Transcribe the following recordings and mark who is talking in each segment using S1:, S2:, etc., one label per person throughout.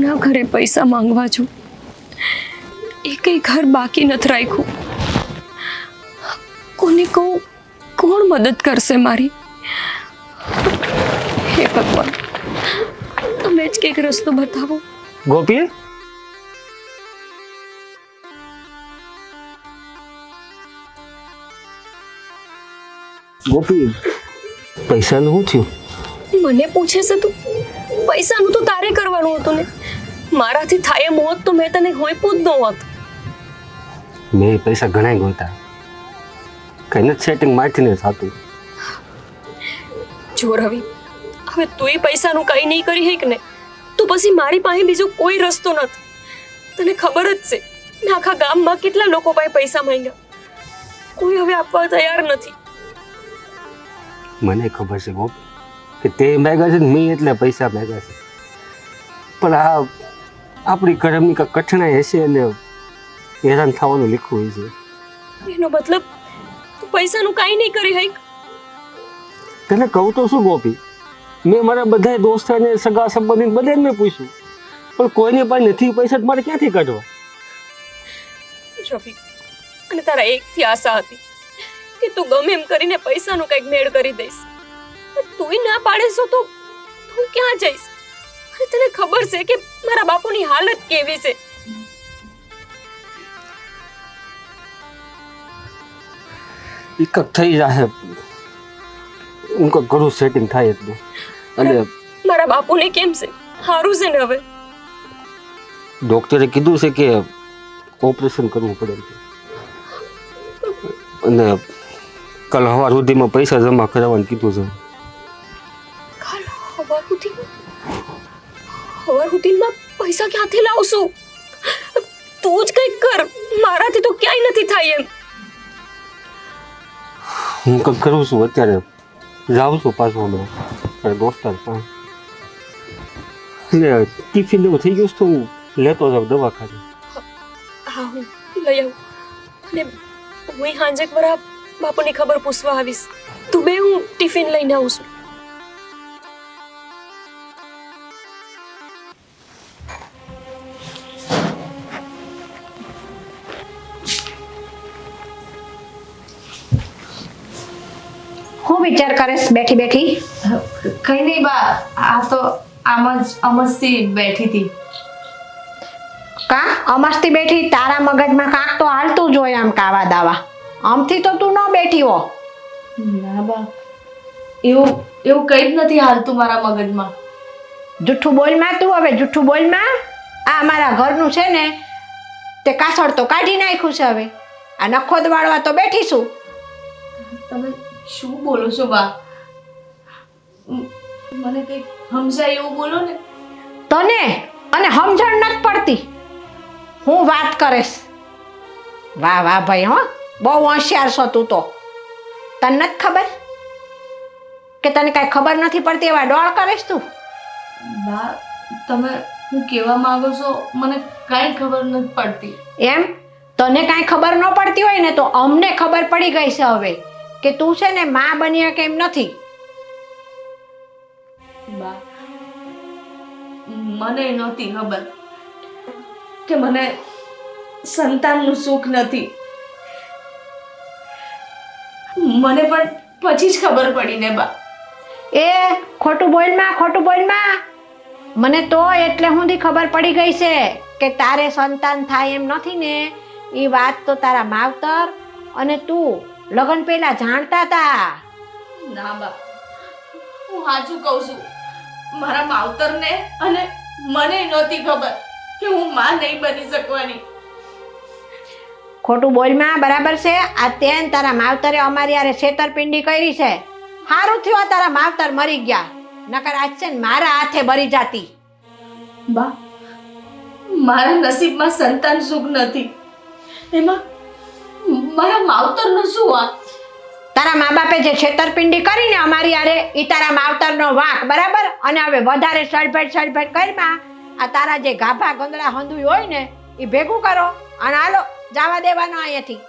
S1: કોના ઘરે પૈસા માંગવા છું? એકય ઘર બાકી નથી રાખ્યું. કોને કહું? કોણ મદદ કરશે મારી? હે ભગવાન, તમે જ કંઈક રસ્તો બતાવો.
S2: ગોપી, ગોપી, પૈસાનું શું થયું?
S1: મને પૂછે છે તું? પૈસાનું તો તારે કરવાનું હતું ને. મારાથી થાય એમ હોત તો મેં તને હોઈપું જ ન હોત.
S2: મેં પૈસા ઘણા ગોતા, કઈ નથી સેટિંગ મારથી ને થતું.
S1: જો રવિ, હવે તુંય પૈસાનું કઈ નહીં કરી હક ને, તો પછી મારી પાસે બીજો કોઈ રસ્તો નથી. તને ખબર જ છે ને આખા ગામમાં કેટલા લોકો પાસે પૈસા માંગ્યા, કોઈ હવે આપવા તૈયાર નથી.
S2: મને ખબર છે ગોપી કે તે માગ્યા છે ને મેં એટલે પૈસા માગ્યા છે, પણ આ આપણી કરમની કાંઈક કઠણાઈ હશે અને હેરાન થવાનું લીખવું હોય છે.
S1: એનો મતલબ તું પૈસાનું કાંઈ નહીં કરી હક?
S2: તને કહું તો શું ગોપી, મેં મારા બધા દોસ્તાને સગા સંબંધી બધાને મેં પૂછ્યું, પણ કોઈને પાસે નથી પૈસા, મારે ક્યાંથી કાઢવા?
S1: રફીક, અને તારા એકથી આશા હતી કે તું ગમે એમ કરીને પૈસાનું કંઈક મેળ કરી દઈશ. તુંય ના પાડેશ તો તું ક્યાં જઈશ? અને તને ખબર છે કે મારા બાપુની હાલત કેવી છે.
S2: એકક થઈ જાય, ઉનકો ઘણું સેટિંગ થાય એટલું. અને
S1: મારા બાપુને કેમ છે? સારું છે ને હવે?
S2: ડોક્ટરે કીધું છે કે ઓપરેશન કરવું પડે છે, અને કાલ સવાર સુધીમાં પૈસા જમા કરાવવાનું કીધું છે.
S1: કાલ સવાર સુધીમાં પૈસા ક્યાંથી લાવશું? તું જ કંઈક કર, મારાથી તો ક્યાંય નથી થાય એમ.
S2: હું કંઈક કરું છું, અત્યારે જાઉં છું પાછું હમણાં દોસ્તાર પાસે. એટલે ટિફિન એવું થઈ ગયું છે તો હું લેતો જાઉં દવાખાને.
S1: હા, હું લઈ આવું. અને હું સાંજે મારા બાપુની ખબર પૂછવા આવીશ. તું બે, હું ટિફિન લઈને આવું છું.
S3: હું વિચાર કરીશ બેઠી બેઠી?
S4: કઈ નહીં બા, આ તો અમસ્તી બેઠી હતી.
S3: કા અમસ્તી બેઠી? તારા મગજમાં કાંક તો હાલતું જોઈએ આમ કાવા દાવા. આમથી તો તું ન બેઠી હો.
S4: ના બા, એવું કઈ જ નથી હાલતું મારા મગજમાં.
S3: જુઠ્ઠું બોલમાં તું, હવે જુઠ્ઠું બોલમાં. આ અમારા ઘરનું છે ને તે કાસળ તો કાઢી નાખ્યું છે. હવે આ નખોદ વાળવા તો બેઠીશું.
S4: તમે શું બોલો છો બા? મને કઈ સમજાય એવું બોલો ને.
S3: તને અને સમજણ નથી પડતી. હું વાત કરીશ. વાહ વાહ ભાઈ, હો બહુ હોશિયાર છો તું તો. તને નથી ખબર કે તને કાંઈ ખબર નથી પડતી એવા ડોળ કરીશ તું?
S4: બા, તમે હું કહેવા માંગો છો મને કાંઈ ખબર નથી પડતી.
S3: એમ? તને કાંઈ ખબર ન પડતી હોય ને તો અમને ખબર પડી ગઈ છે હવે કે તું છે ને માં બન્યા કેમ નથી.
S4: બા, મને નહોતી ખબર કે મને સંતાનનું સુખ નથી. મને પણ પછી જ ખબર પડી ને બા.
S3: એ ખોટું બોલમાં, ખોટું બોલમાં. મને તો એટલે સુધી ખબર પડી ગઈ છે કે તારે સંતાન થાય એમ નથી ને. એ વાત તો તારા માવતર અને તું લગ્ન પહેલા જાણતા હતા.
S4: ના બા, હું સાચું કહું છું. મારા માવતરને અને મને નહોતી ખબર કે હું માં નહીં બની શકવાની.
S3: ખોટું બોલમાં, બરાબર છે? આ તેન તારા માવતરે અમારી યારે છેતરપિંડી કરી છે. સારું થયું તારા માવતર મરી ગયા, નકર આજ છે ને મારા હાથે બરી જાતી.
S4: બા, મારા નસીબમાં સંતાન સુખ નથી, એમાં મારા માવતરનો શું વાંક?
S3: તારા મા બાપે જે છેતરપિંડી કરીને અમારી યારે ઈ તારા માવતરનો વાંક, બરાબર? અને હવે વધારે સળભેટ કરમાં આ તારા જે ગાભા ગંદડા હંધુય હોય ને એ ભેગું કરો અને હાલો જવા દેવાનો અહીંયાથી.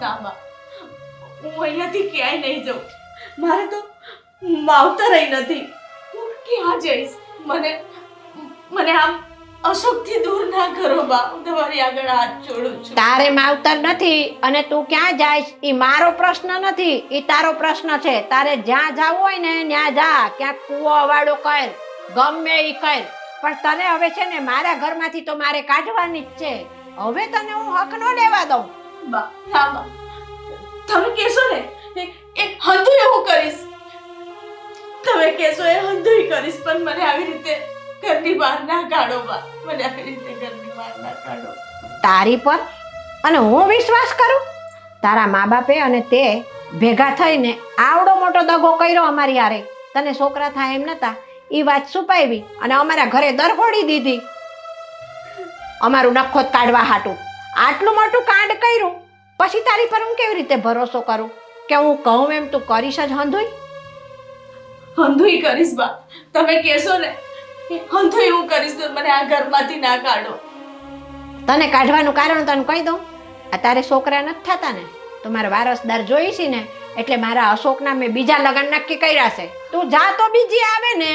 S4: ના બા, હું અહીંયાથી ક્યાંય નહીં જાઉં. મારે તો માવતર નથી. હું ક્યાં જઈશ? મને આમ અશોકથી દૂર ના કરો બા. હું તમારી આગળ હાથ જોડું છું.
S3: તારે માવતર નથી અને તું ક્યાં જાય એ મારો પ્રશ્ન નથી, એ તારો પ્રશ્ન છે. તારે જ્યાં જવું હોય ને ત્યાં જા, ક્યાંક કૂવો વાળો કર, ગમે એ કર, પણ તને હવે છે ને મારા ઘરમાંથી તો મારે કાઢવાની જ છે. હવે તને હું હક ન લેવા દઉં.
S4: બા ના બા, તમે કહેશો ને એ હંધુય હું કરીશ. તમે કહેશો એ હંધુય કરીશ, પણ મને આવી રીતે ઘરની બહાર ના કાઢો બા. મને આવી રીતે ઘરની બહાર ના કાઢો.
S3: તારી પર અને હું વિશ્વાસ કરું? તારા મા બાપે અને તે ભેગા થઈને આવડો મોટો દગો કર્યો અમારી હારે. તને છોકરા થાય એમ નતા, એ વાત છુપાવી અને અમારા ઘરે દરફોડી દીધી અમારું નખોત કાઢવા હાટું. આટલું મોટું કાંડ કર્યું, પછી તારી પર હું કેવી રીતે ભરોસો કરું કે હું કહું એમ તું કરીશ જ હંધુય?
S4: હંધુય કરીશ બા. તમે કહેશો ને એ હંધુય હું કરીશ, તો મને આ ઘરમાંથી ના કાઢો.
S3: તને કાઢવાનું કારણ તને કહી દઉં. આ તારે છોકરા નથી થતા ને, તો મારા વારસદાર જોઈ છે ને, એટલે મારા અશોકના મેં બીજા લગ્ન નક્કી કર્યા છે. તું જા તો બીજી આવે ને.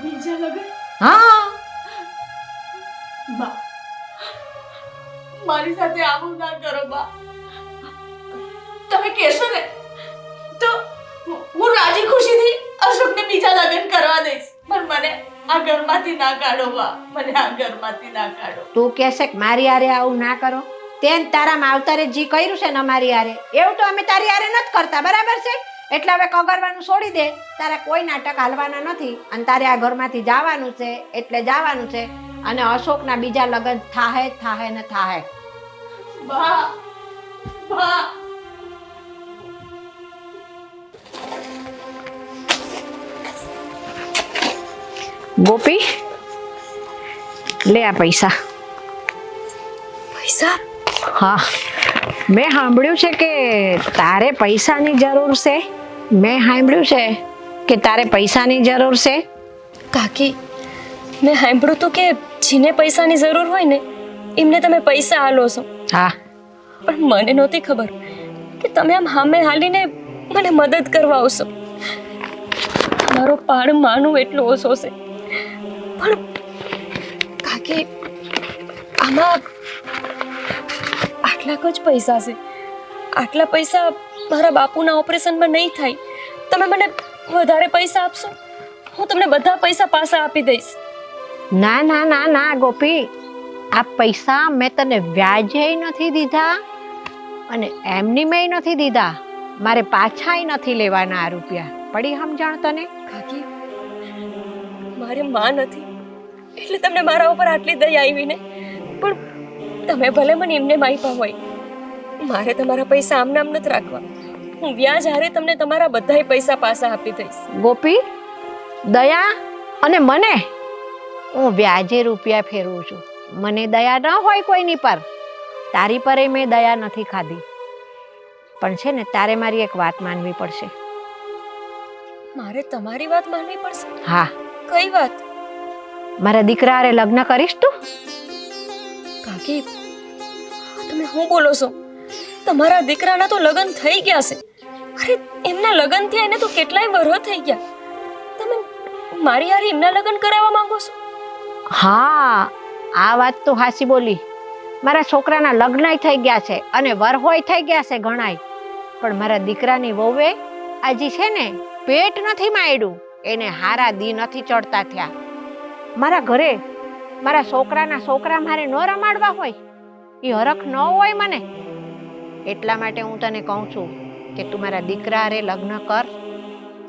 S4: બીજા લગન?
S3: હા,
S4: બા મારી સાથે આવું ના કરો બા. તમે કહેશો ને તો હું રાજી ખુશીથી અશોકને બીજા લગ્ન કરવા દઈશ, પણ મને આ ઘરમાંથી ના કાઢો બા. મને આ ઘરમાંથી ના કાઢો.
S3: તું કહેશે કે મારી હારે આવું ના કરો. તેન તારા માવતરે જે કર્યું છે ને અમારી હારે, એવું તો અમે તારી હારે નથી કરતા, બરાબર છે? એટલે હવે કગરવાનું છોડી દે. તારા કોઈ નાટક હાલવાના નથી અને તારે આ ઘરમાંથી જવાનું છે એટલે જવાનું છે. અને અશોકના બીજા લગ્ન થાહે ને થાહે.
S4: બા બા
S3: ગોપી, લે આ પૈસા.
S1: પૈસા?
S3: હા, મેં સાંભળ્યું છે કે તારે પૈસાની જરૂર છે. મેં સાંભળ્યું છે કે તારે પૈસાની જરૂર છે.
S1: કાકી, મેં સાંભળ્યું હતું કે જેને પૈસાની જરૂર હોય ને એમને તમે પૈસા આલો છો,
S3: હા,
S1: પણ મને નહોતી ખબર કે તમે આમ સામે હાલીને મને મદદ કરવા આવશો. મારો પાડ માનું એટલો ઓછો છે, પણ કાકી આમાં આટલાક જ પૈસા છે. આટલા પૈસા મારા બાપુના ઓપરેશનમાં નહીં થાય. તમે મને વધારે પૈસા આપશો, હું તમને બધા પૈસા પાછા આપી દઈશ.
S3: ના ના ના ના ગોપી, આ પૈસા મેં તને વ્યાજે નથી દીધા અને એમની મેં નથી દીધા. મારે પાછાય નથી લેવાના આ રૂપિયા. પડી સમજણ તને?
S1: કાકી, મારે માં નથી એટલે તમને મારા ઉપર આટલી દયા આવી ને, પણ તમે ભલે મને એમને માપ્યા હોય, મારે તમારા પૈસા આમ નામ નથી રાખવા. હું વ્યાજ હારે તમને તમારા બધાય પૈસા પાછા આપી દઈશ.
S3: ગોપી, દયા અને મને, હું વ્યાજે રૂપિયા ફેરવું છું. મને દયા ન હોય કોઈની પર. તારી પર મેં દયા નથી ખાધી, પણ છે ને તારે મારી એક વાત માનવી પડશે.
S1: મારે તમારી વાત માનવી પડશે?
S3: હા.
S1: કઈ વાત?
S3: મારા દીકરા હારે લગ્ન કરીશ તું?
S1: કાકી, તમે શું બોલો છો? તમારા દીકરાના તો લગ્ન થઈ ગયા છે. અરે, એમના લગ્ન થયા એને તો કેટલાય વર્ષ થઈ ગયા. તમે મારી હારે એમના લગ્ન કરાવવા માંગો છો?
S3: હા, આ વાત તો હાચી બોલી. મારા છોકરાના લગ્નય થઈ ગયા છે અને વરહોય થઈ ગયા છે ઘણાય, પણ મારા દીકરાની વહુએ આજી છે ને પેટ નથી માંડ્યું, એને હારા દી નથી ચડતા થયા. મારા ઘરે મારા છોકરાના છોકરા મારે ન રમાડવા હોય, એ હરખ ન હોય મને. એટલા માટે હું તને કહું છું કે તું મારા દીકરા હારે લગ્ન કર.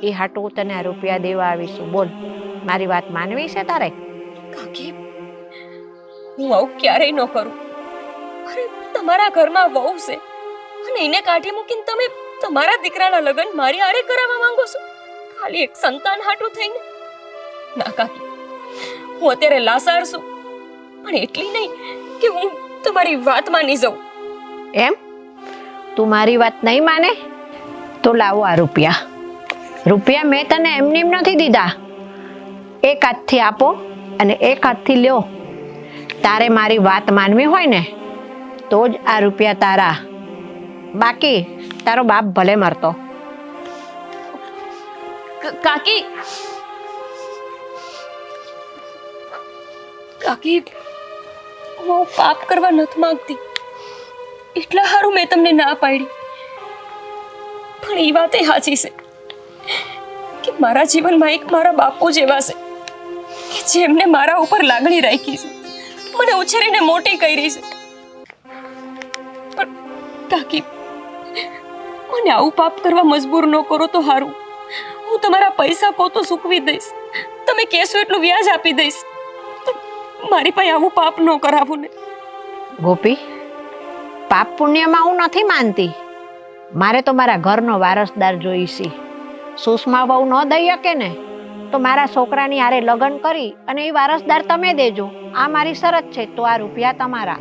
S3: એ હાટું હું તને આ રૂપિયા દેવા આવીશું. બોલ, મારી વાત માનવી છે તારે?
S1: કાકી, હું આવું ક્યારેય ન કરું. અરે, તમારા ઘરમાં વહુ છે અને એને કાઢી મૂકીને તમે તમારા દીકરાના લગ્ન મારી હારે કરાવવા માંગો છો, ખાલી એક સંતાન હાટું થઈને? ના કાકી, હું અત્યારે લાસાર છું, પણ એટલી નહીં કે હું તમારી વાત માની જાઉં.
S3: એમ? તું મારી વાત નહીં માને તો લાવો આ રૂપિયા. રૂપિયા મેં તને એમની એમ નથી દીધા. એક હાથથી આપો અને એક હાથથી લ્યો. તારે મારી વાત માનવી હોય ને તો જ આ રૂપિયા તારા, બાકી તારો બાપ ભલે મરતો.
S1: કાકી, કાકી હું પાપ કરવા નથી માંગતી, એટલા સારું મેં તમને ના પાડી. પણ એ વાત સાચી છે કે મારા જીવનમાં એક મારા બાપુ જેવા છે કે જેમને મારા ઉપર લાગણી રાખી છે, મને ઉછેરીને મોટી કરી છે. પણ કાકી મને આવું પાપ કરવા મજબૂર ન કરો તો સારું. હું તમારા પૈસા કહો તો ચૂકવી દઈશ, તમે કહેશો એટલું વ્યાજ આપી દઈશ. મારી પાસે આવું પાપ ન કરાવું ને.
S3: ગોપી, પાપ પુણ્યમાં હું નથી માનતી. મારે તો મારા ઘરનો વારસદાર જોઈશે. સુષ્મા બહુ ન દઈ શકે ને તો મારા છોકરાની હારે લગ્ન કરી અને એ વારસદાર તમે દેજો. આ મારી શરત છે. તો આ રૂપિયા તમારા.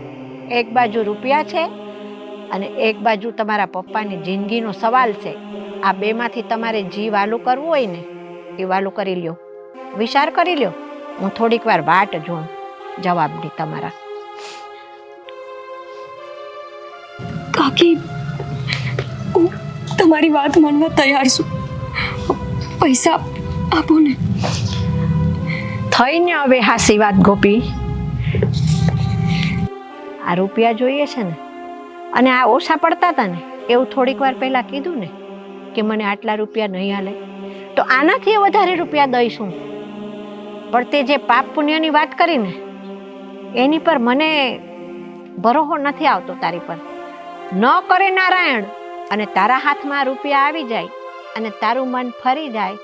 S3: એક બાજુ રૂપિયા છે અને એક બાજુ તમારા પપ્પાની જિંદગીનો સવાલ છે. આ બેમાંથી તમારે જી વાલું કરવું હોય ને એ વાલું કરી લ્યો, વિચાર કરી લ્યો. હું થોડીક વાર વાટ જોઉં જવાબની તમારા.
S1: કાકી હું તમારી વાત માનવા તૈયાર છું. પૈસા આપો ને.
S3: થઈને હવે હાસી વાત ગોપી. આ રૂપિયા જોઈએ છે ને, અને આ ઓછા પડતા હતા ને એવું થોડીક વાર પહેલા કીધું ને કે મને આટલા રૂપિયા નહીં હાલે, તો આનાથી વધારે રૂપિયા દઈશું. પણ તે જે પાપ પુણ્યની વાત કરી ને એની પર મને ભરોસો નથી આવતો તારી પર. ન કરે નારાયણ અને તારા હાથમાં રૂપિયા આવી જાય અને તારું મન ફરી જાય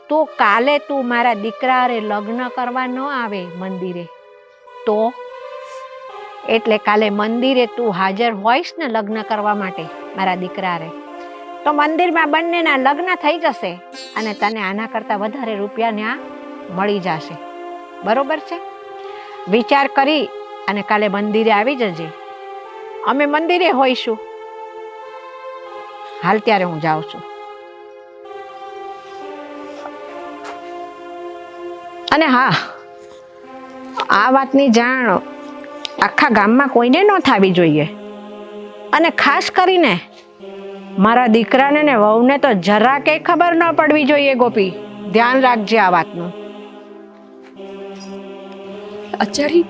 S3: તો કાલે તું મારા દીકરા હારે લગ્ન કરવા ન આવે મંદિરે તો, એટલે કાલે મંદિરે તું હાજર હોઈશ ને લગ્ન કરવા માટે મારા દીકરા હારે, તો મંદિરમાં બંનેના લગ્ન થઈ જશે અને તને આના કરતાં વધારે રૂપિયા ત્યાં મળી જશે. બરોબર છે? વિચાર કરી અને કાલે મંદિરે આવી જજે. અમે મંદિરે હોઈશું. હાલ ત્યારે હું જાઉં છું. અને હા, આ વાતની જાણ આખા ગામમાં કોઈને ન થવી જોઈએ. અને ખાસ કરીને મારા દીકરાને ને વહુને તો જરા કે ખબર ન પડવી જોઈએ. ગોપી, ધ્યાન રાખજે આ વાતનું.
S1: આચારી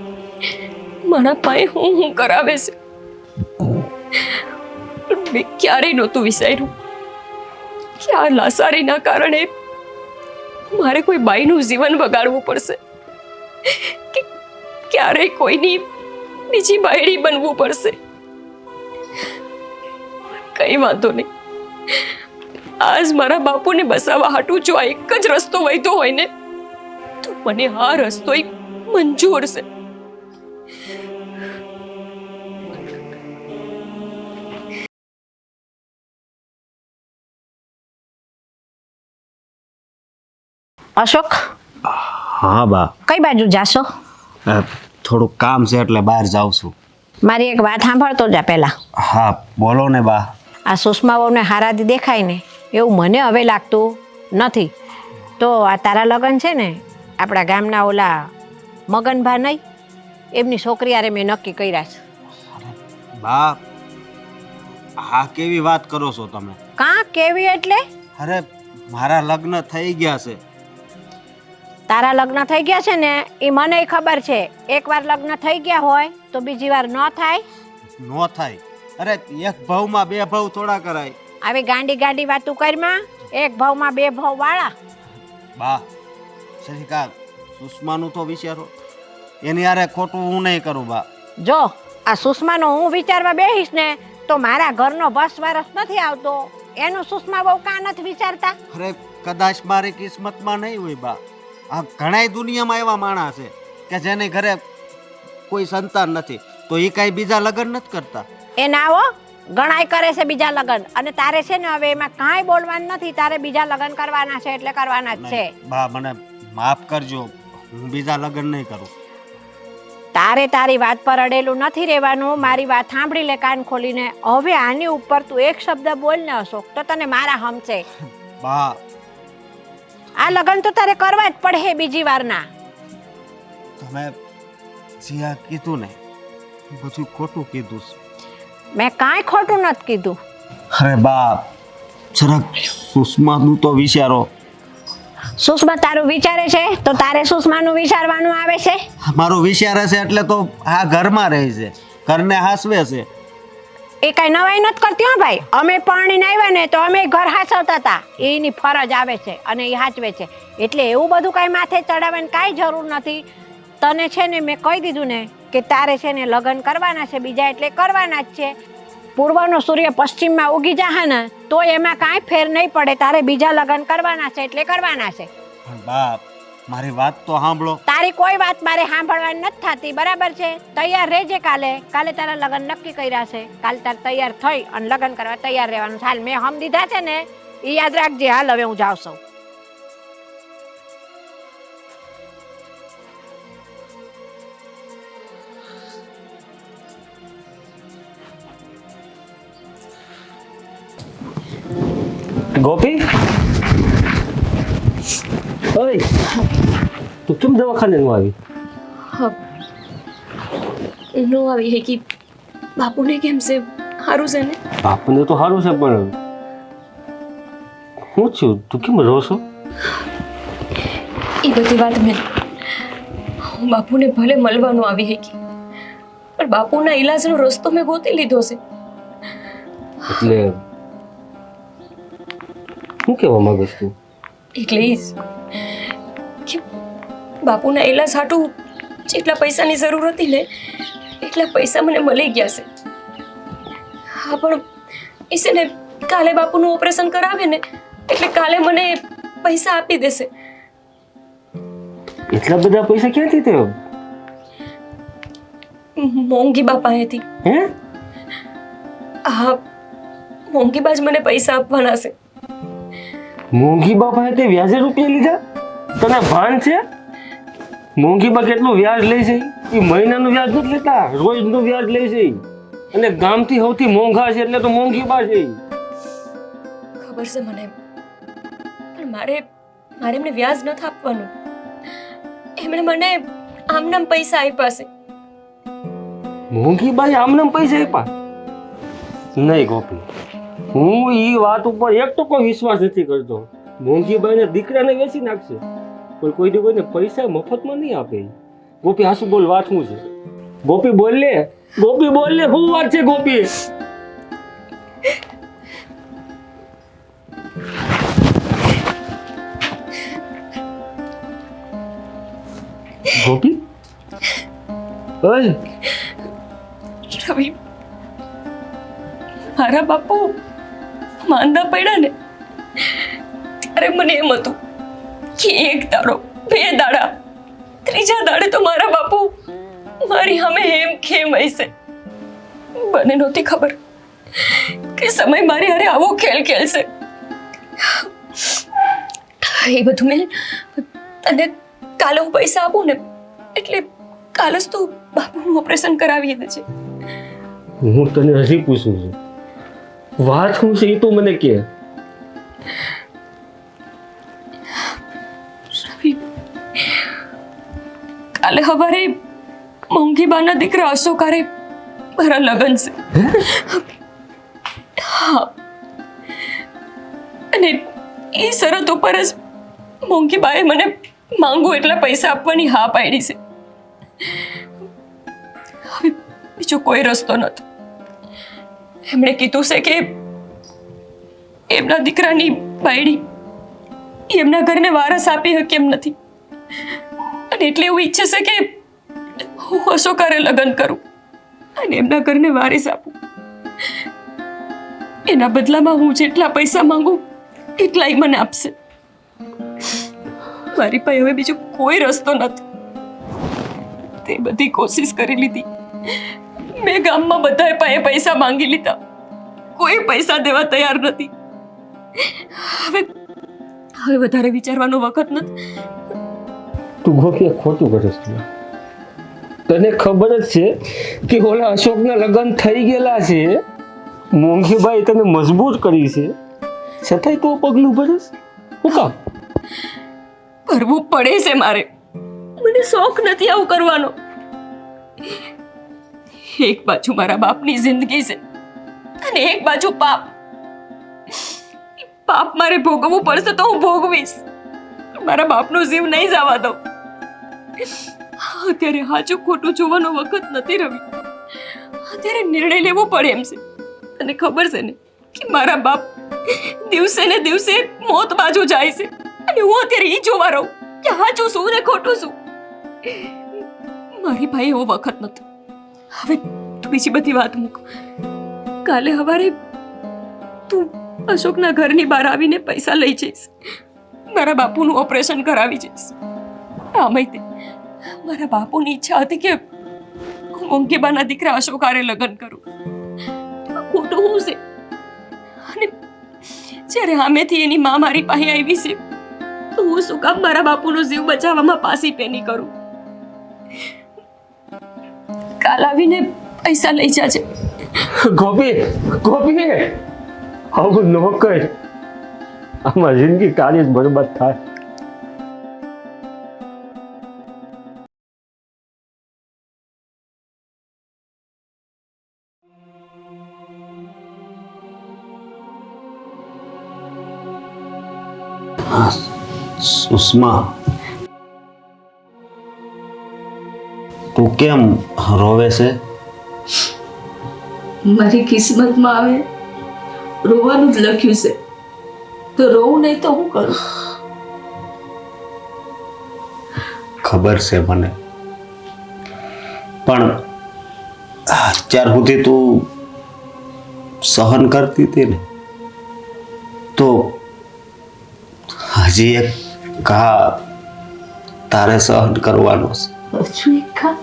S1: મારા પાએ હું કરાવે છે. મેં ક્યારેય નહોતું વિચાર્યું કે આ લાસારીના કારણે મારે કોઈ બાઈનું જીવન બગાડવું પડશે, કે ક્યારેય કોઈની બીજી બાયડી બનવું પડશે. કઈ વાંધો નહીં, આજ મારા બાપુને બસાવવા હાટું જો આ એક જ રસ્તો વહેતો હોય ને તો મને આ રસ્તો મંજૂર છે.
S3: અશોક,
S5: હા બા.
S3: કઈ બાજુ જાશો?
S5: થોડુંક કામ છે એટલે બહાર જાઉં છું.
S3: મારી એક વાત સાંભળતો જા પહેલા.
S5: હા બોલો ને બા.
S3: આ સુષ્માઓને હારાદી દેખાય ને એવું મને હવે લાગતું નથી. તો આ તારા લગ્ન છે ને આપણા ગામના ઓલા મગનભા નહીં, એમની છોકરી હારે મેં નક્કી કર્યા છે.
S5: બા આ કેવી વાત કરો છો તમે?
S3: કાં કેવી એટલે?
S5: અરે મારા લગ્ન થઈ ગયા છે.
S3: તારા લગ્ન થઈ ગયા છે ને એ મને ખબર છે. એકવાર લગ્ન થઈ ગયા હોય તો બીજી વાર ન થાય.
S5: નો થાય. અરે એક ભાવમાં બે ભાવ થોડા કરાય.
S3: આવી ગાંડી ગાંડી વાતું કરમાં. એક ભાવમાં બે ભાવ વાળા.
S5: બા સરિકા સુષ્માનું તો વિચારો. એની હારે ખોટું હું નહીં કરું બા.
S3: જો આ સુષ્માનો હું વિચારવા બેહીશ ને તો મારા ઘરનો બસ વારસ નથી આવતો. એનું સુષ્મા બહુ કાં નથી વિચારતા.
S5: અરે કદાચ મારી કિસ્મતમાં નહીં હોય બા. આ ઘણાય દુનિયામાં એવા માણસ છે કે જેને ઘરે કોઈ સંતાન નથી તો એ કાંઈ બીજા લગ્ન નથી કરતા.
S3: એ ના હો, ગણાય કરે છે બીજા લગ્ન. અને તારે છે ને હવે એમાં કાંઈ બોલવાનું નથી. તારે બીજા લગ્ન કરવાના છે એટલે કરવાના જ છે.
S5: બા મને માફ કરજો, હું બીજા લગ્ન નહીં કરું.
S3: તારે તારી વાત પર અડેલું નથી રહેવાનું. મારી વાત સાંભળી લે કાન ખોલીને. હવે આની ઉપર તું એક શબ્દ બોલ ને અશોક તો તને મારા હમશે.
S5: બા
S3: આ લગ્ન તો તારે કરવા જ પડે બીજી વારના.
S5: તમે જે આ કીધું ને એ બધું ખોટું કીધું છે.
S3: મેં કાંઈ ખોટું નથી કીધું.
S5: અરે બા જરાક સુષ્માનું તો વિચારો.
S3: સુષ્મા તારું વિચારે છે તો તારે સુષ્માનું વિચારવાનું આવે છે.
S5: મારું વિચાર હશે એટલે તો આ ઘરમાં રહે છે, ઘરને હાસવે છે.
S3: એ કઈ નવાઈ નથી કરતી હો ભાઈ. અમે પરણીને આવ્યા ને તો અમે ઘર હાસવતા હતા. એની ફરજ આવે છે અને એ હાચવે છે. એટલે એવું બધું કઈ માથે ચડાવવાની કાંઈ જરૂર નથી. તને છે ને મેં કહી દીધું ને કે તારે છે ને લગ્ન કરવાના છે, બીજા એટલે કરવાના જ છે. પૂર્વનો સૂર્ય પશ્ચિમમાં ઉગી જાહે ને તો એમાં કાંઈ ફેર નહીં પડે. તારે બીજા લગ્ન કરવાના છે એટલે કરવાના છે.
S5: પણ બાપ, મારી વાત તો સાંભળો.
S3: તારી કોઈ વાત મારે સાંભળવાની નથી થતી, બરાબર છે? તૈયાર રહેજે. કાલે તારા લગ્ન નક્કી કર્યા છે. કાલે તારે તૈયાર થઈ અને લગ્ન કરવા તૈયાર રહેવાનું. હાલ મેં હમ દીધા છે ને એ યાદ રાખજે. હાલ હવે હું જાઉં છું.
S2: ગોપી, ઓય તું કેમ દવાખાને નું આવી?
S1: નો આવી હે કે બાપુને કેમ છે? સારું છે ને?
S2: બાપુને તો સારું છે, પણ શું થયું? તું કેમ રો છો?
S1: એ બધી વાત મેં હું બાપુને ભલે મળવાનું આવી હે કે પણ બાપુના ઈલાજનો રસ્તો મેં ગોતી લીધો છે.
S2: એટલે શું કહેવા માંગસ તું?
S1: એટલે એ જ કે બાપુના ઈલાજ હાટું જેટલા પૈસાની જરૂર હતી ને એટલા પૈસા મને મળી ગયા છે. હા, પણ એ છે ને કાલે બાપુનું ઓપરેશન કરાવે ને એટલે કાલે મને પૈસા આપી દેશે.
S2: એટલા બધા પૈસા ક્યાંથી થયો?
S1: મોંઘી બા પાસેથી.
S2: હે?
S1: હા, મોંઘી બા જ મને પૈસા આપવાના છે.
S2: મોંઘી બા પાસે વ્યાજે રૂપિયા લીધા? તને ભાન છે? મોંઘી બા કેટલું વ્યાજ લે છે? એ મહિનાનું વ્યાજ નથી લેતા, રોજનું વ્યાજ લે છે. અને ગામથી સૌથી મોંઘા છે એટલે તો મોંઘી બા છે.
S1: ખબર છે મને, પણ મારે એમને વ્યાજ નથી આપવાનું. એમણે મને આમનામ પૈસા આપ્યા છે.
S2: મોંઘી બાઈ આમનામ પૈસા આપ્યા? નહીં ગોપી, હું એ વાત ઉપર 1% વિશ્વાસ નથી કરતો. મોંઘી બાઈને દીકરાને વેચી નાખશે પણ કોઈને પૈસા મફતમાં નહીં આપે. ગોપી હાસુ બોલ, વાત શું છે? ગોપી બોલ લે, ગોપી બોલ લે, શું વાત છે ગોપી? ગોપી, ઓય
S1: રવિ, મારા બાપુ માંદા પડ્યા ને ત્યારે મને એમ હતું કે એક દાડો, બે દાડા, ત્રીજા દાડે તો મારા બાપુ મારી સામે હેમ ખેમ હશે. મને નહોતી ખબર કે સમય મારી હારે આવો ખેલ ખેલશે. એ બધું મેં તને કાલે હું પૈસા આપું ને એટલે કાલે જ તું બાપુનું ઓપરેશન કરાવી દેજે.
S2: હું તને હજી પૂછું છું, વાત શું છે એ તું મને કે.
S1: રવિ, કાલે સવારે મોંઘી બાના દીકરા અશોકારે મારા લગ્ન છે. હા, અને એ શરત ઉપર જ મોંઘી બાએ મને માંગુ એટલા પૈસા આપવાની હા પાડી છે. હવે બીજો કોઈ રસ્તો નહોતો. એમણે કીધું છે કે એમના દીકરાની બાયડી એમના ઘરને વારસ આપી શકે એમ નથી, અને એટલે એવું ઈચ્છે છે કે હું અશોકારે લગ્ન કરું અને એમના ઘરને વારિસ આપું. એના બદલામાં હું જેટલા પૈસા માંગુ એટલા મને આપશે. મારી પાસે હવે બીજો કોઈ રસ્તો નથી. તે બધી કોશિશ કરી લીધી. મેં ગામમાં બધાએ પાસે પૈસા માંગી લીધા, કોઈ પૈસા દેવા તૈયાર નથી. હવે વધારે વિચારવાનો વખત નથી.
S2: તું ગોપી ખોટું કરીશ. તને ખબર જ છે કે ઓલા અશોકના લગ્ન થઈ ગયેલા છે, મોંઘીબાઈ તને મજબૂર કરી છે, છતાંય તું પગલું ભરીશ? શું કામ?
S1: ભરવું પડે છે મારે. મને શોખ નથી આવું કરવાનો. એક બાજુ મારા બાપની જિંદગી છે અને એક બાજુ પાપ. પાપ મારે ભોગવવું પડશે તો હું ભોગવીશ. મારા બાપનો જીવ નહીં જવા દઉં. અત્યારે સાચું ખોટું જોવાનો વખત નથી રવિ. અત્યારે નિર્ણય લેવો પડે એમ છે. તને ખબર છે ને કે મારા બાપ દિવસે ને દિવસે મોત બાજુ જાય છે અને હું અત્યારે ઈ જોવા રહું કે સાચું શું ને ખોટું શું. મારી ભાઈ એવો વખત નથી. હવે તું બીજી બધી વાત મૂક. કાલે સવારે તું અશોકના ઘરની બહાર આવીને પૈસા લઈ જઈશ. મારા બાપુનું ઓપરેશન કરાવી જઈશ. આમય તે મારા બાપુની ઈચ્છા હતી કે હું મોંઘીબાના દીકરા અશોક હારે લગ્ન કરું. ખોટું હું છે. અને જ્યારે સામેથી એની માં મારી પાસે આવી છે તો હું શું કામ મારા બાપુનો જીવ બચાવવામાં પાસી પેની કરું. કાલ આવીને પૈસા લઈ જાજે.
S2: ગોપી ગોપી આવું ન કર. આમાં જિંદગી તારી જ બરબાદ થાય.
S5: સુષ્મા, તું કેમ રોવે છે?
S4: મારી કિસ્મતમાં આવે રોવાનું જ લખ્યું છે, તો રોવું નહીં તો હું કરું?
S5: ખબર છે મને, પણ અત્યાર સુધી તું સહન કરતી હતી ને, તો હજી એક ઘા તારે સહન કરવાનો છે.
S4: હજુ એક ખા?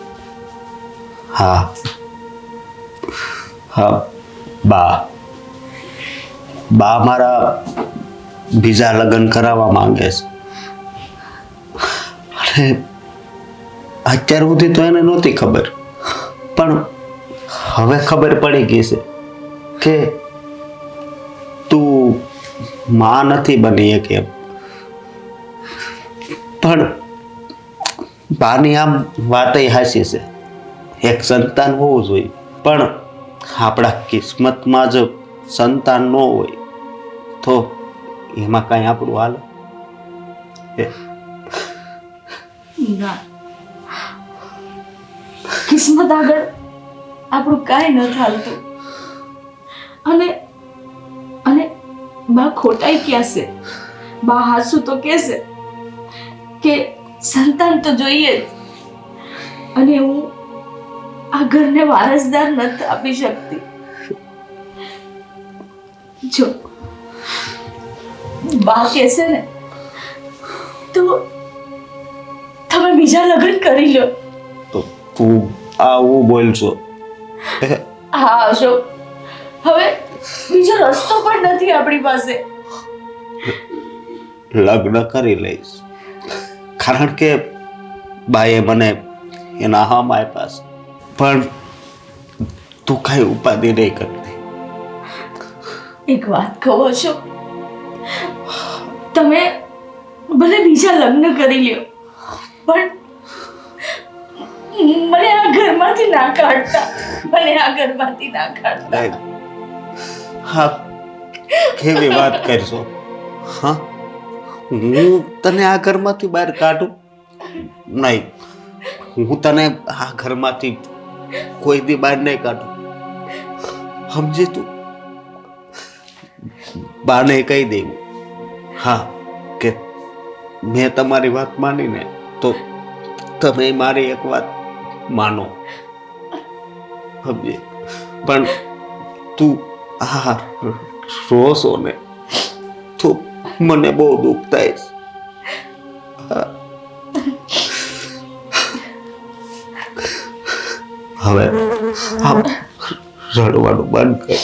S5: હા હા, બા મારા બીજા લગ્ન કરાવવા માંગે છે. અને અત્યાર સુધી તો એને નહોતી ખબર, પણ હવે ખબર પડી ગઈ છે કે તું માં નથી બની એક એમ. પણ બાની આમ વાત હાચી છે, એક સંતાન હોવું જોઈએ, પણ આપણા કિસ્મતમાં જ સંતાન ન હોય તો એમાં કાંઈ આપણું હાલ?
S4: ના, કિસ્મત આગળ આપણું કાંઈ ન ચાલતું. અને અને બા ખોટાઈ ક્યાં છે? બા હાસુ તો કહેશે કે સંતાન તો જોઈએ જ, અને હું આ ઘરને વારસદાર નથી આપી શકતી. જો બા કહેશે ને તો તમે બીજા લગ્ન કરી લો.
S5: તો તું આવું બોલશો?
S4: હા અશોક, હવે બીજો રસ્તો પણ નથી આપણી પાસે.
S5: લગ્ન કરી લઈશ, કારણ કે બાએ મને એના હામ આપ્યા છે, પણ તું કાંઈ ઉપાધિ નહીં કરતી.
S4: એક વાત કહો છો, તમે ભલે બીજા લગ્ન કરી લ્યો, પણ મને આ ઘરમાંથી ના કાઢતા. મને આ ઘરમાંથી ના કાઢતા.
S5: હા, કેવી વાત કરશો? હા, હું તને આ ઘરમાંથી બહાર કાઢું નહીં. હું તને આ ઘરમાંથી કોઈ દી બહાર નહીં કાઢું, સમજી તું? બાને કહી દેવું હા કે મેં તમારી વાત માનીને, તો તમે મારી એક વાત માનો, સમજે? પણ તું આ રોશો ને તો મને બહુ દુઃખ થાય છે. હવે રડવાનું બંધ કર.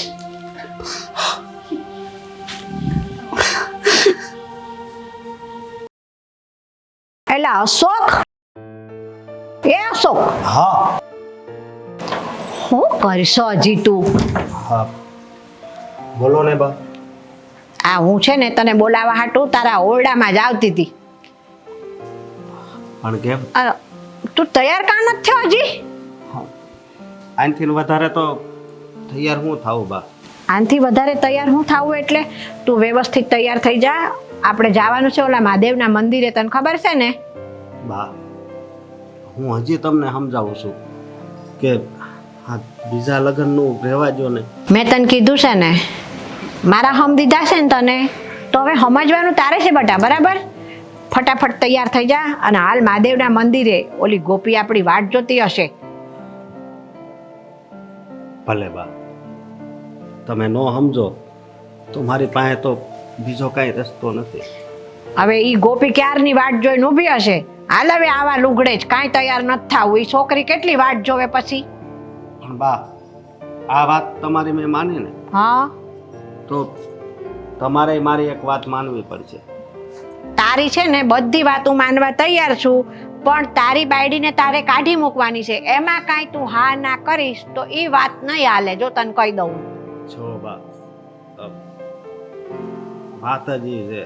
S3: એટલે અશોક, એ અશોક,
S5: હા
S3: શું કરશો હજી તું?
S5: હા, બોલો ને બા.
S3: આ હું છે ને તને બોલાવા હાટું તારા ઓરડામાં જ આવતી હતી.
S5: પણ કેમ?
S3: તું તૈયાર કાં નથી થયો હજી?
S5: આનથી વધારે તો તૈયાર હું થાવું બા?
S3: આનાથી વધારે તૈયાર હું થાવું એટલે તું વ્યવસ્થિત તૈયાર થઈ જા, આપણે જવાનું છે ઓલા મહાદેવના મંદિરે, તને ખબર છે ને?
S5: બા, હું હજી તમને સમજાવું છું કે આ બીજા લગ્નનું રહેવા દો ને.
S3: મેં તને કીધું છે ને, મારા હમ દીધા છે ને તને, તો હવે સમજવાનું તારે છે બેટા, બરાબર? ફટાફટ તૈયાર થઈ જા અને હાલ મહાદેવના મંદિરે. ઓલી ગોપી આપણી વાટ જોતી હશે.
S5: ભલે બા, તમે ન સમજો તો મારી પાસે તો બીજો કાંઈ રસ્તો નથી.
S3: હવે ઈ ગોપી ક્યારની વાટ જોઈને ઊભી હશે. હાલ હવે આવા લુગડે જ કાંઈ તૈયાર નથી થાવું. ઈ છોકરી કેટલી વાટ જોવે પછી?
S5: પણ બા, આ વાત તમારી મેં માની ને,
S3: હા,
S5: તો તમારે મારી એક વાત માનવી પડશે.
S3: તારી છે ને બધી વાતો માનવા તૈયાર છું, પણ તારી બાયડીને તારે કાઢી મૂકવાની છે. એમાં કાંઈ તું હા ના કરીશ તો એ વાત નહીં હાલે, જો તને કહી દઉં.
S5: છો બા, વાત જ ઈ છે,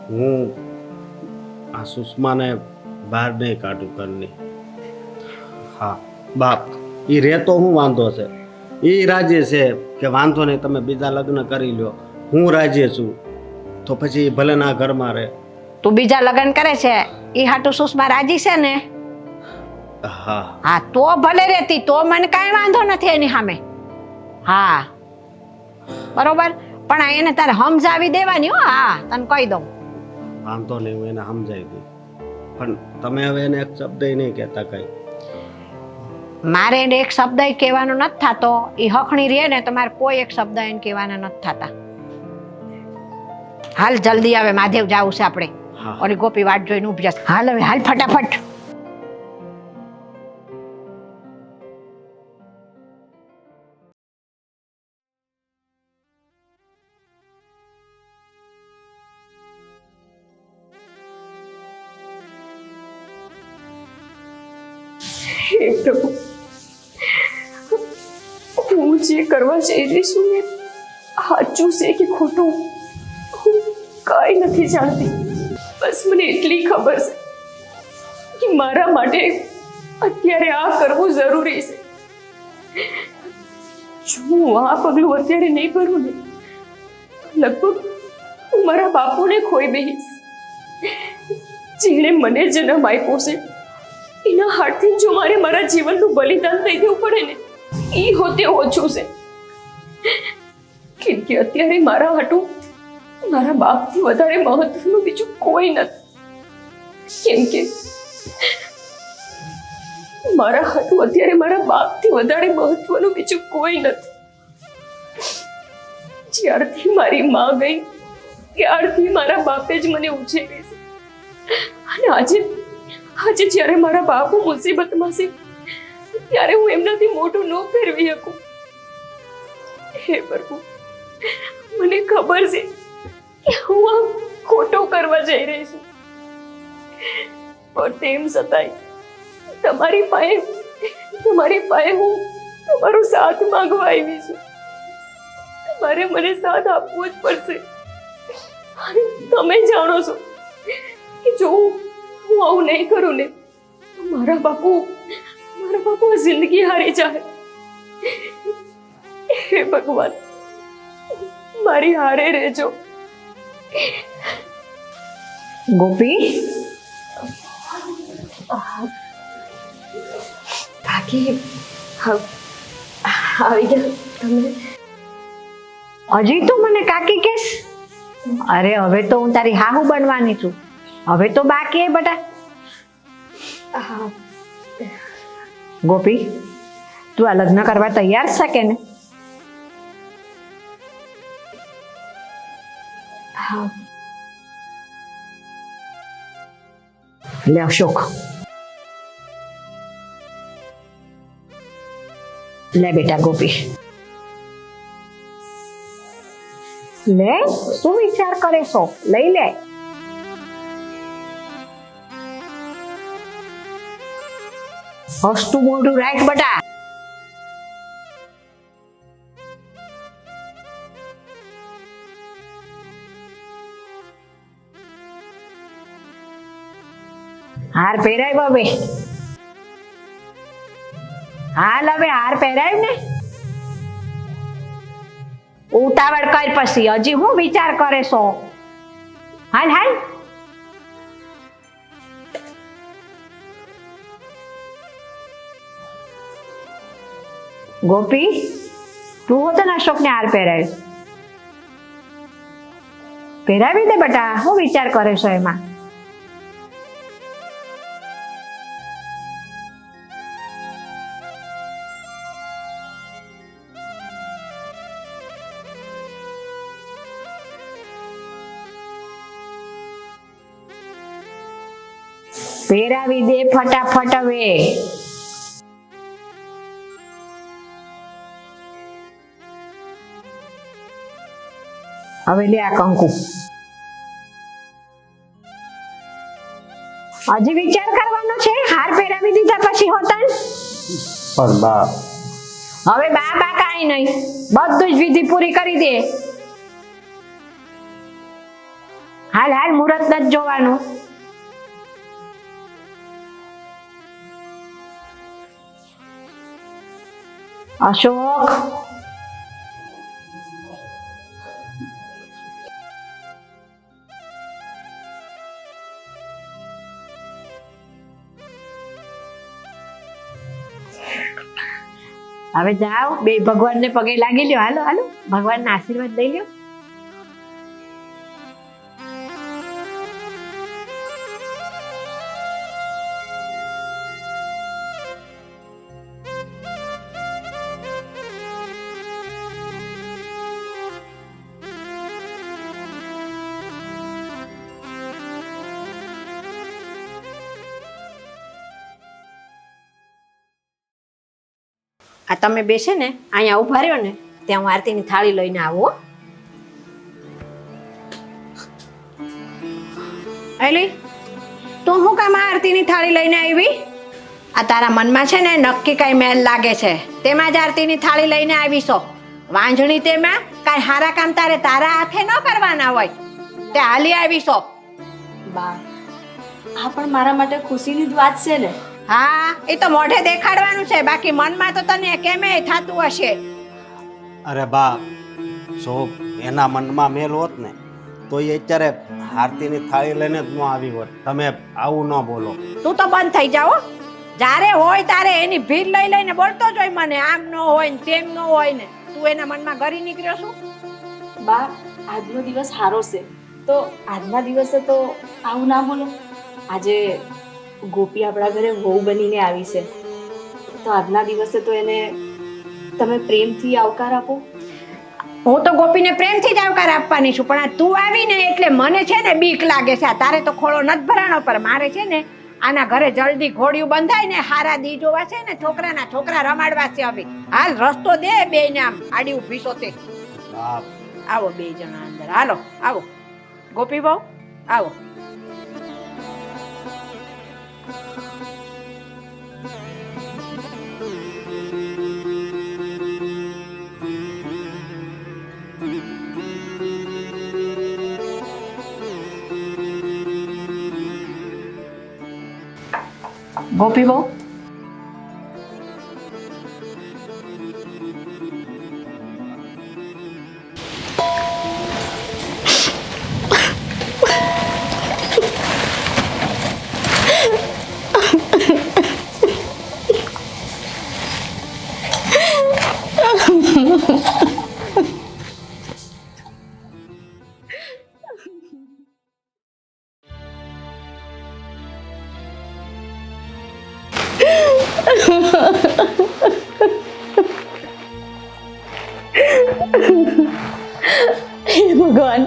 S5: હું આ સુષ્માને બહાર નહીં કાઢું ઘરની. હા બાપ, એ રહેતો હું વાંધો છે, એ રાજી છે કે વાંધો નહીં તમે બીજા લગ્ન કરી લ્યો, હું રાજી છું, તો પછી ભલે ના ઘરમાં રહે.
S3: તું બીજા લગ્ન કરે છે એ હાટુ સુષ્મા રાજી છે ને?
S5: હા
S3: હા, તો ભલે રહેતી, તો મને કાંઈ વાંધો નથી એની સામે. હા બરોબર, પણ આ એને તારે સમજાવી દેવાની હો. હા, તને કહી દઉં.
S5: વાંધો નહીં, હું એને સમજાવી દઉં, પણ તમે હવે એને એક શબ્દ નહીં કહેતા કઈ.
S3: મારે એને એક શબ્દ કહેવાનો નથી થતો. એ હખણી રહે ને તો મારે કોઈ એક શબ્દ એને કહેવાના નથી થતા. હાલ જલ્દી આવે, મહાદેવ જાવું છે આપણે.
S5: હા.
S3: ઓલી ગોપી વાટ જોઈને ઊભી જશે. હાલ હવે, હાલ ફટાફટ.
S1: હે પ્રભુ, હું જે કરવા જઈ રહી છું એ સાચું છે કે ખોટું હું કાંઈ નથી જાણતી. બસ મને એટલી ખબર છે કે મારા માટે અત્યારે આ કરવું જરૂરી છે. જો હું આ પગલું અત્યારે નહીં ભરું ને તો લગભગ હું મારા બાપુને ખોઈ દઈશ, જેણે મને જન્મ આપ્યો છે. એના હાથથી જો મારે મારા જીવનનું બલિદાન થઈ દેવું પડે ને, એ હોતે ઓછું છે. કેમ કે અત્યારે મારા હાટું મારા બાપથી વધારે મહત્વનું બીજું કોઈ નથી. કેમ કે મારા હાટું અત્યારે મારા બાપથી વધારે મહત્વનું બીજું કોઈ નથી. જ્યારથી મારી માં ગઈ ત્યારથી મારા બાપે જ મને ઉછેરી છે. અને આજે જ્યારે મારા બાપુ મુસીબતમાં છે ત્યારે હું એમનાથી મોઢું ન ફેરવી શકું. હે પ્રભુ, મને ખબર છે કે હું આ ખોટો કરવા જઈ રહી છું, પણ તેમ છતાંય તમારી પાસે હું તમારો સાથ માંગવા આવી છું. તમારે મને સાથ આપવો જ પડશે. અને તમે જાણો છો કે જો હું આવું નહીં કરું ને તો મારા બાપુ જિંદગી હારી જાય. હે ભગવાન, મારી હારે રહેજો.
S3: ગોપી,
S1: કાકી આવી ગયા તમે?
S3: હજી તું મને કાકી કેસ? અરે હવે તો હું તારી હાહુ બનવાની છું. હવે તો બાકી હે બેટા. ગોપી, તું આ લગ્ન કરવા તૈયાર છે કે ને?
S1: હા.
S3: લે અશોક, લે બેટા ગોપી, લે. શું વિચાર કરે છો? લઈ લે. હસતું મોઢું રાખ બેટા. હાર પહેરાય બાબે? હાલ હવે હાર પહેરાય ને. ઉતાવળ કર પછી. હજી હું વિચાર કરે છો? હાલ હાલ. ગોપી, તું હોતો ને અશોકને હાર પહેરાવ્યો. પહેરાવી દે બેટા, હું વિચાર કરે છો એમાં? પહેરાવી દે ફટાફટ હવે. હવે લે આ કંકુ. હજી વિચાર કરવાનો છે? હાર પહેરાવી દીધા પછી હોતા ને?
S5: પણ બા
S3: હવે બા બા કાંઈ નહીં, બધું જ વિધિ પૂરી કરી દે. હાલ હાલ, મુહૂર્ત નથી જોવાનું. અશોક, હવે જાઓ, બે ભગવાનને પગે લાગી લ્યો. હાલો હાલો, ભગવાનના આશીર્વાદ લઈ લ્યો. આ તમે બેસે ને અહીંયા ઉભા રહ્યો ને ત્યાં હું આરતીની થાળી લઈને આવું. એલી, તું શું કામ આરતીની થાળી લઈને આવી? આ તારા મનમાં છે ને નક્કી કઈ મેલ લાગે છે, તેમાં જ આરતીની થાળી લઈને આવીશો. વાંજણી તેમાં કઈ હારા કામ તારે તારા હાથે ન કરવાના હોય તે હાલી આવીશો.
S4: બા, આ પણ મારા માટે ખુશીની જ વાત છે ને.
S3: હા, એ તો મોઢે દેખાડવાનું છે, બાકી મનમાં તો તને કેમે થતું હશે.
S5: અરે બા, જો એના મનમાં મેલ હોત ને તો એ અત્યારે આરતીની થાળી લઈને જ ન આવી હોત. તમે આવું ન બોલો.
S3: તું તો બંધ થઈ જાઓ. જ્યારે હોય તારે એની ભીડ લઈ લઈને બોલતો જ હોય મને, આમ ન હોય ને તેમ ન હોય ને. તું એના મનમાં ગરી નીકળ્યો છું.
S4: બા, આજનો દિવસ સારો છે તો આજના દિવસે તો આવું ના બોલો. આજે ગોપી આપણા ઘરે વહુ બનીને આવી છે તો આજના દિવસે તો એને તમે પ્રેમથી આવકાર આપો.
S3: હું તો ગોપીને પ્રેમથી જ આવકાર આપવાની છું, પણ આ તું આવીને એટલે મને છે ને બીક લાગે છે. તારે તો ખોળો નથી ભરાણો, પર મારે છે ને આના ઘરે જલ્દી ઘોડિયું બંધાય ને હારા દી જોવા છે ને છોકરાના છોકરા રમાડવા છે. હવે હાલ રસ્તો દે બેયને, આમ આડી ઊભી છો તે.
S5: બા,
S3: આવો બે જણા અંદર, હાલો આવો. ગોપી બહુ આવો. ગોપી બહુ,
S4: હે ભગવાન,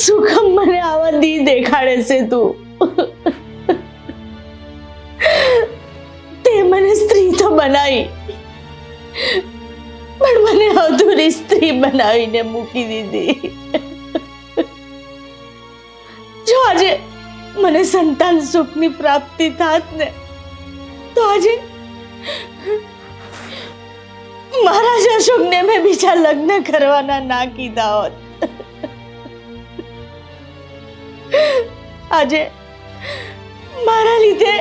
S4: શું કામ મને આવા દી દેખાડે છે તું? તે મને સ્ત્રી તો બનાવી, પણ મને અધૂરી સ્ત્રી બનાવીને મૂકી દીધી. જો આજે મને સંતાન સુખની પ્રાપ્તિ થાત ને તો આજે મારા જ અશોકને મેં બીજા લગ્ન કરવાના ના કીધા હોત. આજે મારા લીધે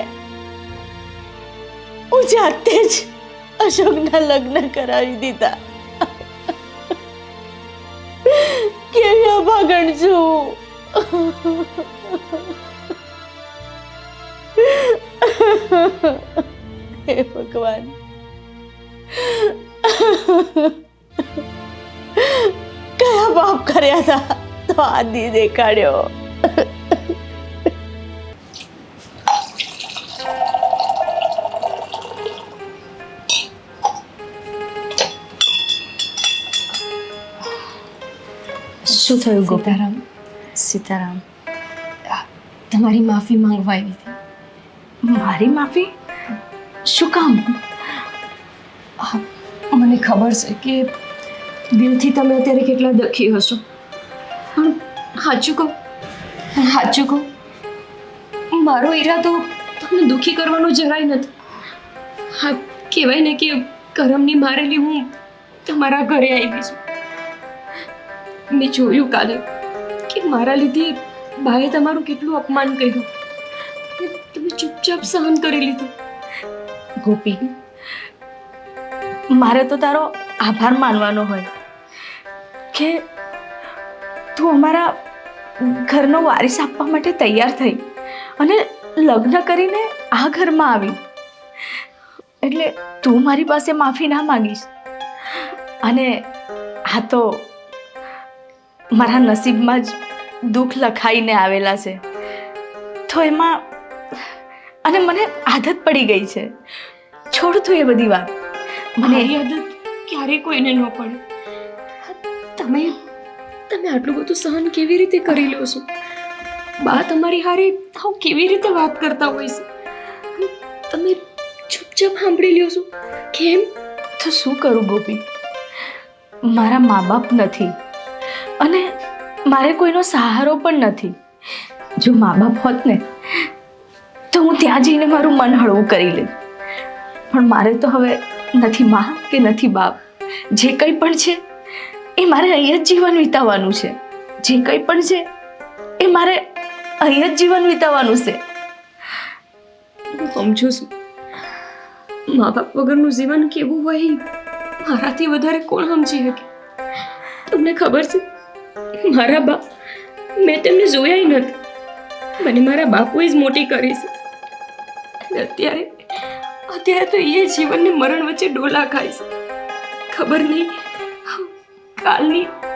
S4: હું જાતે જ અશોકના લગ્ન કરાવી દીધા. કેવી અભાગી અભાગણ છું. હે ભગવાન, કયા પાપ કર્યા હતા તો આદિ દેખાડ્યો.
S1: શું થયું ગોપારામ? સીતારામ, તમારી માફી માંગવા આવી હતી.
S3: મારી માફી? શું કામ?
S1: મને ખબર છે કે દિલથી તમે અત્યારે કેટલા દુઃખી હશો, પણ સાચું કહું, મારો ઈરાદો તમને દુઃખી કરવાનો જરાય નથી. હા, કહેવાય ને કે કરમની મારેલી હું તમારા ઘરે આવી છું. મેં જોયું કાલે કે મારા લીધે બાએ તમારું કેટલું અપમાન કર્યું, તમે ચૂપચાપ સહન કરી લીધું.
S4: ગોપી, મારે તો તારો આભાર માનવાનો હોય કે તું અમારા ઘરનો વારિસ આપવા માટે તૈયાર થઈ અને લગ્ન કરીને આ ઘરમાં આવી. એટલે તું મારી પાસે માફી ના માંગીશ. અને આ તો મારા નસીબમાં જ દુઃખ લખાઈને આવેલા છે, તો એમાં અને મને આદત પડી ગઈ છે. છોડ તું એ બધી વાત.
S1: મને એ આદત ક્યારેય કોઈને ન પડે. તમે આટલું બધું સહન કેવી રીતે કરી લો છો? બા તમારી હારે આવું કેવી રીતે વાત કરતા હોય છે? તમે ચૂપચાપ સાંભળી લ્યો છો. કેમ?
S4: તો શું કરું ગોપી, મારા મા બાપ નથી અને મારે કોઈનો સહારો પણ નથી. જો મા બાપ હોત ને તો હું ત્યાં જઈને મારું મન હળવું કરી લે, પણ મારે તો હવે નથી મા કે નથી બાપ. જે કંઈ પણ છે એ મારે અહીંયા જ જીવન વિતાવવાનું છે. જે કંઈ પણ છે એ મારે અહીંયા જ જીવન વિતાવવાનું છે.
S1: હું સમજુ છું, મા બાપ વગરનું જીવન કેવું હોય મારાથી વધારે કોણ સમજી શકે? તમને ખબર છે, મારા બા, મેં તેમને જોયા નથી. મને મારા બાપુએ જ મોટી કરી છે. અને અત્યારે તો એ જીવનને મરણ વચ્ચે ડોલા ખાય છે. ખબર નહીં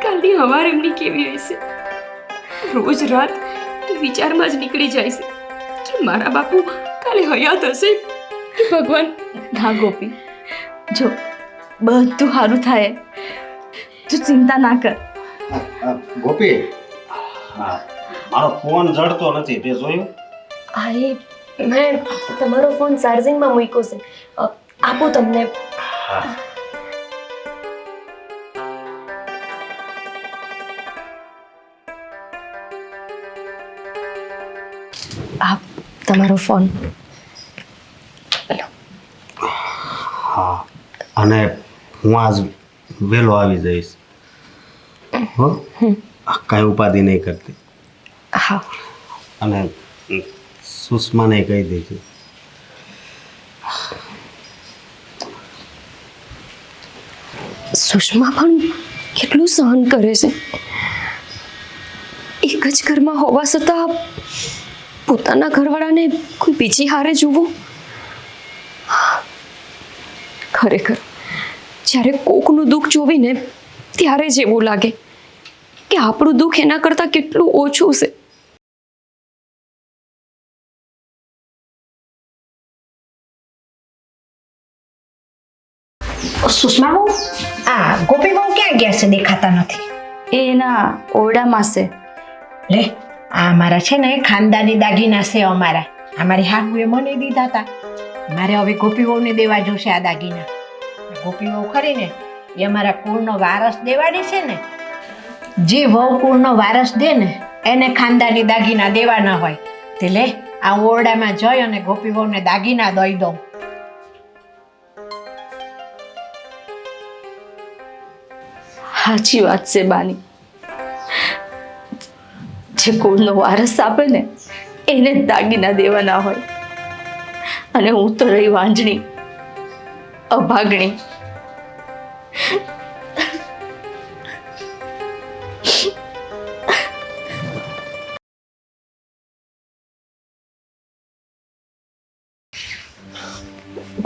S1: કાલની હવાર એમની કેવી હશે. રોજ રાત એ વિચારમાં જ નીકળી જાય છે કે મારા બાપુ કાલે હયાત હશે કે ભગવાન.
S4: હા ગોપી, જો બધું સારું થાય, તું ચિંતા ના કર.
S5: ગોપી, મારો ફોન જડતો નથી, તે જોયું?
S1: હા, મેં તમારો ફોન ચાર્જિંગમાં મૂક્યો છે. આપો તમને. આ તમારો ફોન.
S5: હા, અને હું આજ વહેલો આવી જઈશ. હો, કાંઈ ઉપાધિ નહીં કરતી.
S1: હા,
S5: અને સુષ્માને કહી દેજો.
S1: સુષ્મા પણ કેટલું સહન કરે છે. એક જ ઘરમાં હોવા છતાં પોતાના ઘરવાળાને કોઈ બીજી હારે જોવું. ખરેખર જ્યારે કોકનું દુઃખ જોવીને ત્યારે જ એવું લાગે કે આપણું દુઃખ એના કરતાં કેટલું ઓછું છે.
S3: સુષ્મા બહુ, આ ગોપી બહુ ક્યાં ગયા છે? દેખાતા નથી.
S4: એ એના ઓરડામાં છે.
S3: લે, આ મારા છે ને ખાનદાની દાગીના છે અમારા. અમારી હાહુએ મને દીધા હતા. મારે હવે ગોપી વહુને દેવા જોશે આ દાગીના. ગોપી વહુ ખરી ને એ અમારા કુળનો વારસ દેવાની છે ને. જે વહુ કુળનો વારસ દે ને એને ખાનદાની દાગીના દેવાના હોય. તે લે, આ ઓરડામાં જઈ અને ગોપી વહુને દાગીના દઈ દઉં.
S4: સાચી વાત છે બાની. જે કુળનો વારસ આપે ને એને જ દાગીના દેવાના હોય. અને હું તો રહી વાંજણી, અભાગણી.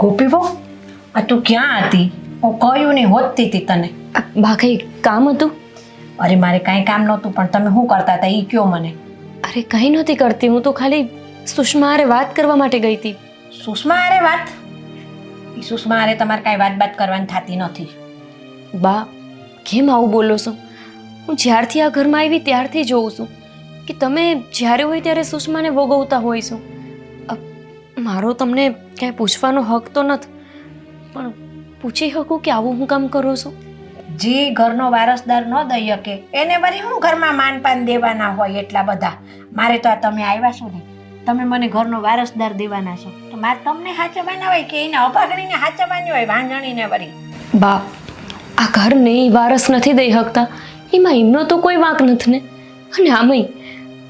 S3: ગોપી બહુ આ તું ક્યાં હતી? હું કહ્યું નહીં હોતતી હતી તને.
S1: બા કંઈ કામ હતું?
S3: અરે મારે કાંઈ કામ નહોતું, પણ તમે શું કરતા હતા એ કયો મને.
S1: અરે કંઈ નહોતી કરતી, હું તો ખાલી સુષ્મા હારે વાત કરવા માટે ગઈ હતી.
S3: સુષ્મા હારે વાત? એ સુષ્મા હારે તમારે કાંઈ વાત કરવાની થતી નથી.
S1: બા કેમ આવું બોલો છો? હું જ્યારથી આ ઘરમાં આવી ત્યારથી જોઉં છું કે તમે જ્યારે હોય ત્યારે સુષ્માને ભોગવતા હોય છો. મારો તમને ક્યાંય પૂછવાનો હક તો નથી, પણ પૂછી શકું કે આવું હું કામ કરો છો?
S3: જે ઘરનો વારસદાર ન દઈ શકે એને વળી હું ઘરમાં માનપાન દેવાના હોય એટલા બધા. મારે તો આ તમે આવ્યા છો ને, તમે મને ઘરનો વારસદાર દેવાના છો, તો મારે તમને હાચવવાના હોય કે એને અભાગણીને હાચવવાની હોય, વાંજણીને વળી?
S1: બા આ ઘરને ઈ વારસ નથી દઈ શકતા, એમાં એમનો તો કોઈ વાંક નથી ને. અને આમાંય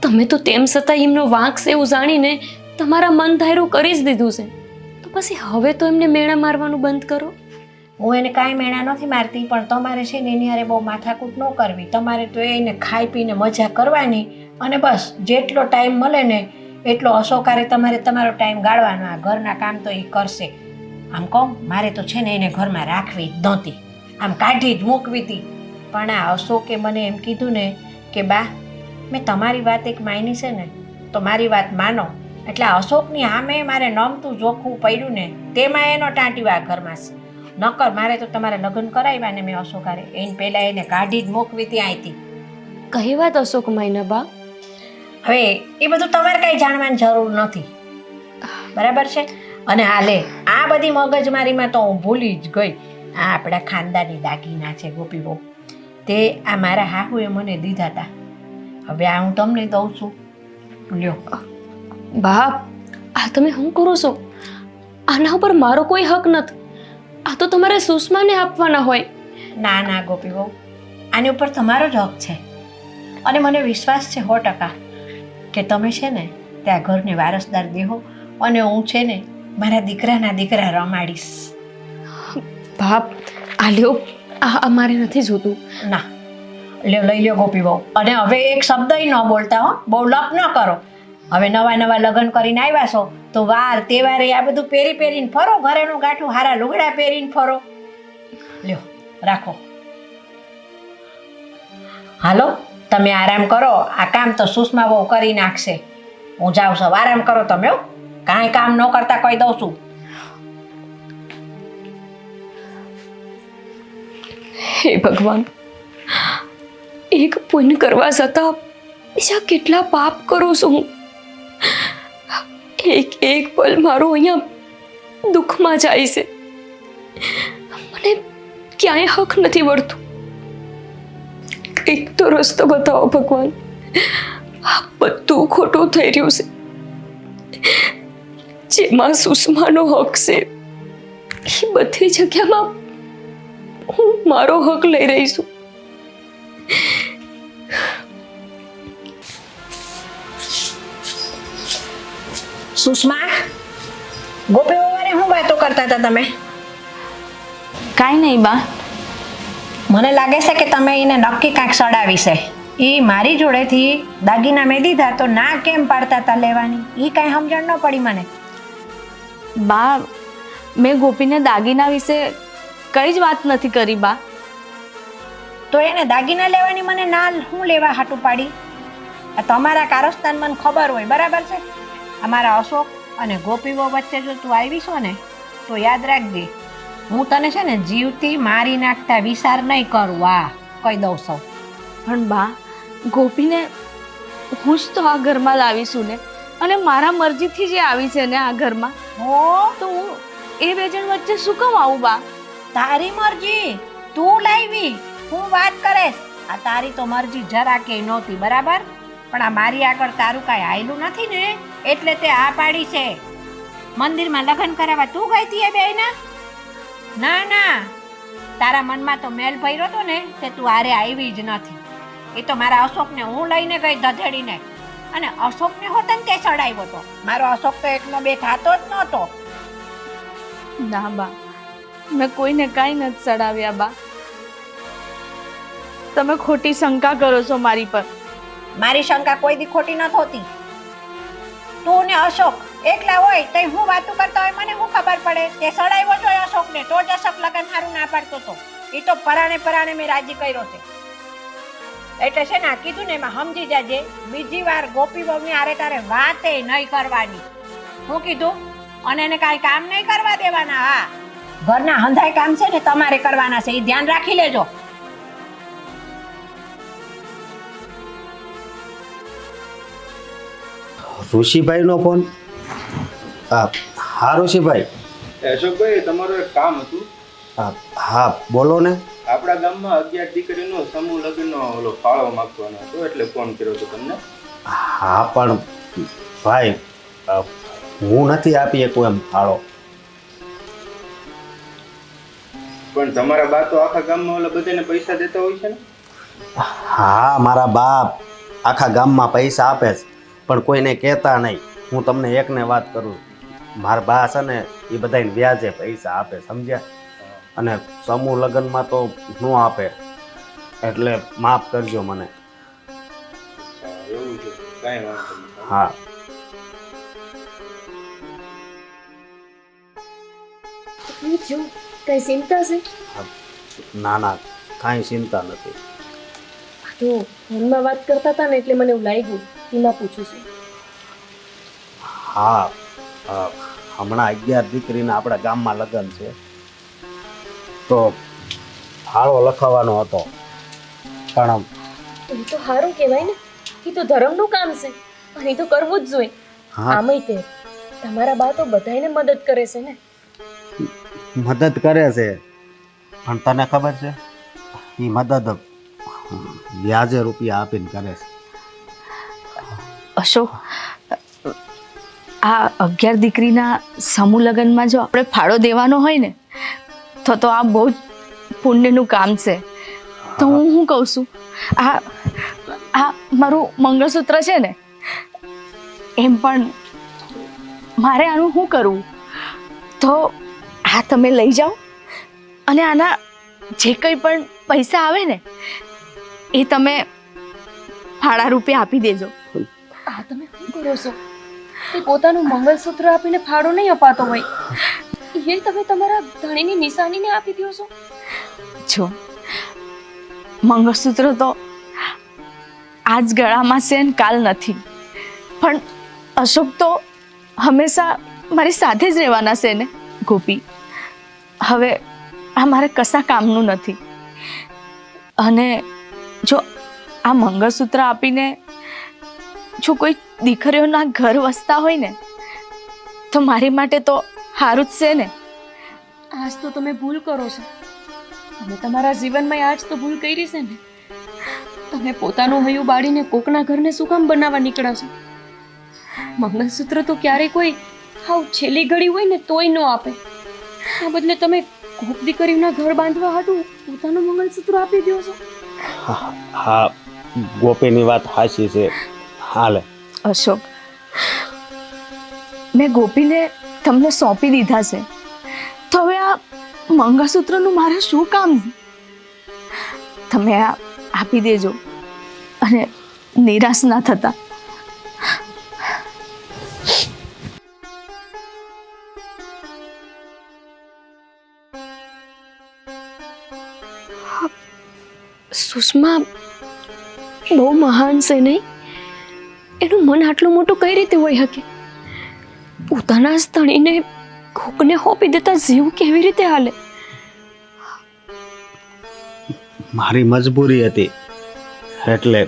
S1: તમે તો તેમ છતાં એમનો વાંક છે એવું જાણીને તમારા મન ધાર્યું કરી જ દીધું છે, તો પછી હવે તો એમને મેણા મારવાનું બંધ કરો.
S3: હું એને કાંઈ મેણા નથી મારતી, પણ તમારે છે ને એની હારે બહુ માથાકૂટ ન કરવી. તમારે તો એને ખાઈ પીને મજા કરવાની, અને બસ જેટલો ટાઈમ મળે ને એટલો અશોકારે તમારે તમારો ટાઈમ ગાળવાનો. આ ઘરના કામ તો એ કરશે. આમ કહું, મારે તો છે ને એને ઘરમાં રાખવી જ નહોતી, આમ કાઢી જ મૂકવી હતી. પણ આ અશોકે મને એમ કીધું ને કે બા મેં તમારી વાત એક માની છે ને, તો મારી વાત માનો. એટલે અશોકની સામે મારે નમતું જોખવું પડ્યું ને, તેમાં એનો ટાંટ્યો આ ઘરમાં છે. નકર મારે તો તમારે લગ્ન કરાવ્યા ને મેં અશોકારે, એને પહેલાં એને કાઢી જ મૂકવી ત્યાં આવી.
S1: કઈ વાત અશોક માયના બા?
S3: હવે એ બધું તમારે કાંઈ જાણવાની જરૂર નથી, બરાબર છે? અને હાલે આ બધી મગજમારીમાં તો હું ભૂલી જ ગઈ. આ આપણા ખાનદાની દાગીના છે ગોપી બહુ, તે આ મારા હાહુએ મને દીધા હતા. હવે આ હું તમને દઉં છું, લ્યો.
S1: બા આ તમે શું કરો છો? આના ઉપર મારો કોઈ હક નથી, આ તો તમારે સુષ્માને આપવાના હોય.
S3: ના ના ગોપી બહુ, આની ઉપર તમારો જ હક છે. અને મને વિશ્વાસ છે 100% કે તમે છે ને ત્યાં ઘરને વારસદાર દેહો, અને હું છે ને મારા દીકરાના દીકરા રમાડીશ.
S1: બાપ આ લ્યો, આ અમારે નથી જોતું.
S3: ના લ્યો, લઈ લ્યો ગોપી બહુ. અને હવે એક શબ્દ ન બોલતા હો, બહુ લપ ન કરો. હવે નવા નવા લગ્ન કરીને આવ્યા છો તો વાર તહેવારે આ બધું પહેરી પહેરીને ફરો, ઘરેનું ગાંઠું હારા લુગડા પહેરીને ફરો. લ્યો રાખો. હાલો તમે આરામ કરો, આ કામ તો સુષ્મા બહુ કરી નાખશે. હું જાઉં છું, આરામ કરો તમે. હો, કાંઈ કામ ન કરતા કહી દઉં છું.
S1: હે ભગવાન, એક પુણ્ય કરવા છતાં બીજા કેટલા પાપ કરું છું હું. એક એક પલ મારો અહીંયા દુઃખમાં જાય છે. મને ક્યાંય હક નથી મળતું. એક તો રસ્તો બતાવો ભગવાન, આ બધું ખોટું થઈ રહ્યું છે. જેમાં સુષ્માનો હક છે એ બધી જગ્યામાં હું મારો હક લઈ રહી છું.
S3: સુષ્મા, ગોપી વવારે શું વાતો કરતા હતા તમે?
S4: કાંઈ નહીં બા.
S3: મને લાગે છે કે તમે એને નક્કી કાંઈક સડાવી છે. એ મારી જોડેથી દાગીના મેં દીધા તો ના કેમ પાડતા હતા લેવાની, એ કાંઈ સમજણ ન પડી મને.
S4: બા મેં ગોપીને દાગીના વિશે કઈ જ વાત નથી કરી બા.
S3: તો એને દાગીના લેવાની મને ના હું લેવા હાટું પાડી? આ તમારા કારસ્તાન મને ખબર હોય, બરાબર છે? અમારા અશોક અને ગોપીઓ વચ્ચે જો તું આવી છો ને તો યાદ રાખજે, હું તને છે ને જીવતી મારી નાખતા વિચાર નહીં કરું. આ કહી દઉં છું.
S4: પણ બા ગોપીને હું જ તો આ ઘરમાં લાવીશું ને, અને મારા મરજીથી જે આવી છે ને આ ઘરમાં,
S3: હો
S4: તો હું એ બે જણ વચ્ચે શું કામ આવું બા?
S3: તારી મરજી, તું લાવી, હું વાત કરે. આ તારી તો મરજી જરા કે નહોતી, બરાબર? પણ આ મારી આગળ તારું કાંઈ આયલું નથી ને, એટલે તે આ પાડી છે. મંદિરમાં લગ્ન કરાવવા તું ગઈ હતી એ બેયના? ના ના, તારા મનમાં તો મેલ ભર્યો હતો ને તે તું આરે આવી જ નથી. એ તો મારા અશોકને હું લઈને ગઈ ધધેડીને, અને અશોકને હોત ને તે ચડાવ્યો હતો. મારો અશોક તો એકનો બે થાતો જ નહોતો.
S4: ના બા, મેં કોઈને કાંઈ નથી ચડાવ્યા બા. તમે ખોટી શંકા કરો છો મારી પર.
S3: મારી શંકા કોઈ દી ખોટી ન થતી. તું ને અશોક એકલા હોય તો હું વાતું કરતા હોય મને શું ખબર પડે? તે સડાવ્યો જો અશોકને તો જ અશોક લગન સારું ના પાડતો હતો. એ તો પરાણે મેં રાજી કર્યો છે. એટલે છે ને કીધું ને એમાં સમજી જાજે, બીજી વાર ગોપી બહુની આરે તારે વાતે નહીં કરવાની. હું કીધું? અને એને કાંઈ કામ નહીં કરવા દેવાના. હા, ઘરના હંધાય કામ છે ને તમારે કરવાના છે, એ ધ્યાન રાખી લેજો.
S5: ઋષિભાઈનો ફોન? હા ઋષિભાઈ.
S6: અશોકભાઈ, તમારું એક કામ હતું.
S5: હા બોલો ને.
S6: આપણા ગામમાં 11 દીકરીનો સમૂહ લગ્નનો ઓલો ફાળો માંગવાનો હતો, એટલે ફોન કર્યો હતો તમને.
S5: હા પણ ભાઈ, હું નથી આપી શકું એમ ફાળો.
S6: પણ તમારા બા તો આખા ગામમાં ઓલા બધાને પૈસા દેતા હોય છે ને?
S5: હા, મારા બાપ આખા ગામમાં પૈસા આપે છે, પણ કોઈને કહેતા નહીં. હું તમને એકને વાત કરું, મારા બા છે ને એ બધાને વ્યાજે પૈસા આપે, સમજ્યા? અને સમૂહ લગ્નમાં તો ન આપે, એટલે માફ કરજો મને.
S6: એવું છે, કાંઈ વાંધો નહીં.
S5: હા.
S1: જો કઈ ચિંતા છે?
S5: ના ના, કાંઈ ચિંતા નથી.
S1: તો ફોનમાં વાત કરતા હતા ને એટલે મને એવું લાગ્યું, એમાં પૂછું છું.
S5: હા, હમણાં 11 દીકરીના આપણા ગામમાં લગ્ન છે, તો ફાળો લખાવવાનો હતો. પણ
S1: એ તો સારું કહેવાય ને, એ તો ધર્મનું કામ છે અને એ તો કરવું જ જોઈએ.
S5: હા,
S1: આમાંય તે તમારા બા તો બધાયને મદદ કરે છે ને.
S5: મદદ કરે છે, પણ તને ખબર છે એ મદદ વ્યાજે રૂપિયા આપીને કરે છે.
S4: અશોક, આ 11 દીકરીના સમૂહ લગ્નમાં જો આપણે ફાળો દેવાનો હોય ને તો આ બહુ જ પુણ્યનું કામ છે. તો હું શું કહું છું, આ મારું મંગળસૂત્ર છે ને, એમ પણ મારે આનું શું કરવું? તો આ તમે લઈ જાઓ અને આના જે કંઈ પણ પૈસા આવે ને એ તમે ફાળા રૂપે આપી દેજો.
S1: આ તમે શું કરો છો? એ પોતાનું મંગળસૂત્ર આપીને ફાળો નહીં અપાતો હોય, એ તમે તમારા ધણીની નિશાનીને આપી દો છો.
S4: જો મંગળસૂત્ર તો આજ ગળામાં છે ને કાલ નથી, પણ અશોક તો હંમેશા મારી સાથે જ રહેવાના છે ને ગોપી. હવે આ મારે કશા કામનું નથી. અને જો આ મંગળસૂત્ર આપીને જો કોઈ દીકરીઓના ઘર વસતા હોય ને તો મારી માટે તો સારું જ છે ને.
S1: આજ તો તમે ભૂલ કરો છો. તમે તમારા જીવનમાં આજ તો ભૂલ કરી છે ને. તમે પોતાનું હૈયું બાળીને કોકના ઘરને શું કામ બનાવવા નીકળ્યા છો? મંગળસૂત્ર તો ક્યારેય કોઈ હાવ છેલ્લી ઘડી હોય ને તોય ન આપે. આ બદલે તમે કોક દીકરીના ઘર બાંધવા હાટું પોતાનું મંગળસૂત્ર આપી દો છો.
S5: હા, ગોપીની વાત સાચી છે. હાલે
S4: અશોક, મેં ગોપીને તમને સોંપી દીધા છે, તો હવે આ મંગળસૂત્રનું મારે શું કામ? તમે આ આપી દેજો અને નિરાશ ના થતા.
S1: સુષ્મા બહુ મહાન છે નહીં? એનું મન આટલું મોટું કઈ રીતે હોય શકે? પોતાના સ્થળીને કોકને હોપી દેતા જીવ કેવી રીતે હાલે?
S5: મારી મજબૂરી હતી એટલે,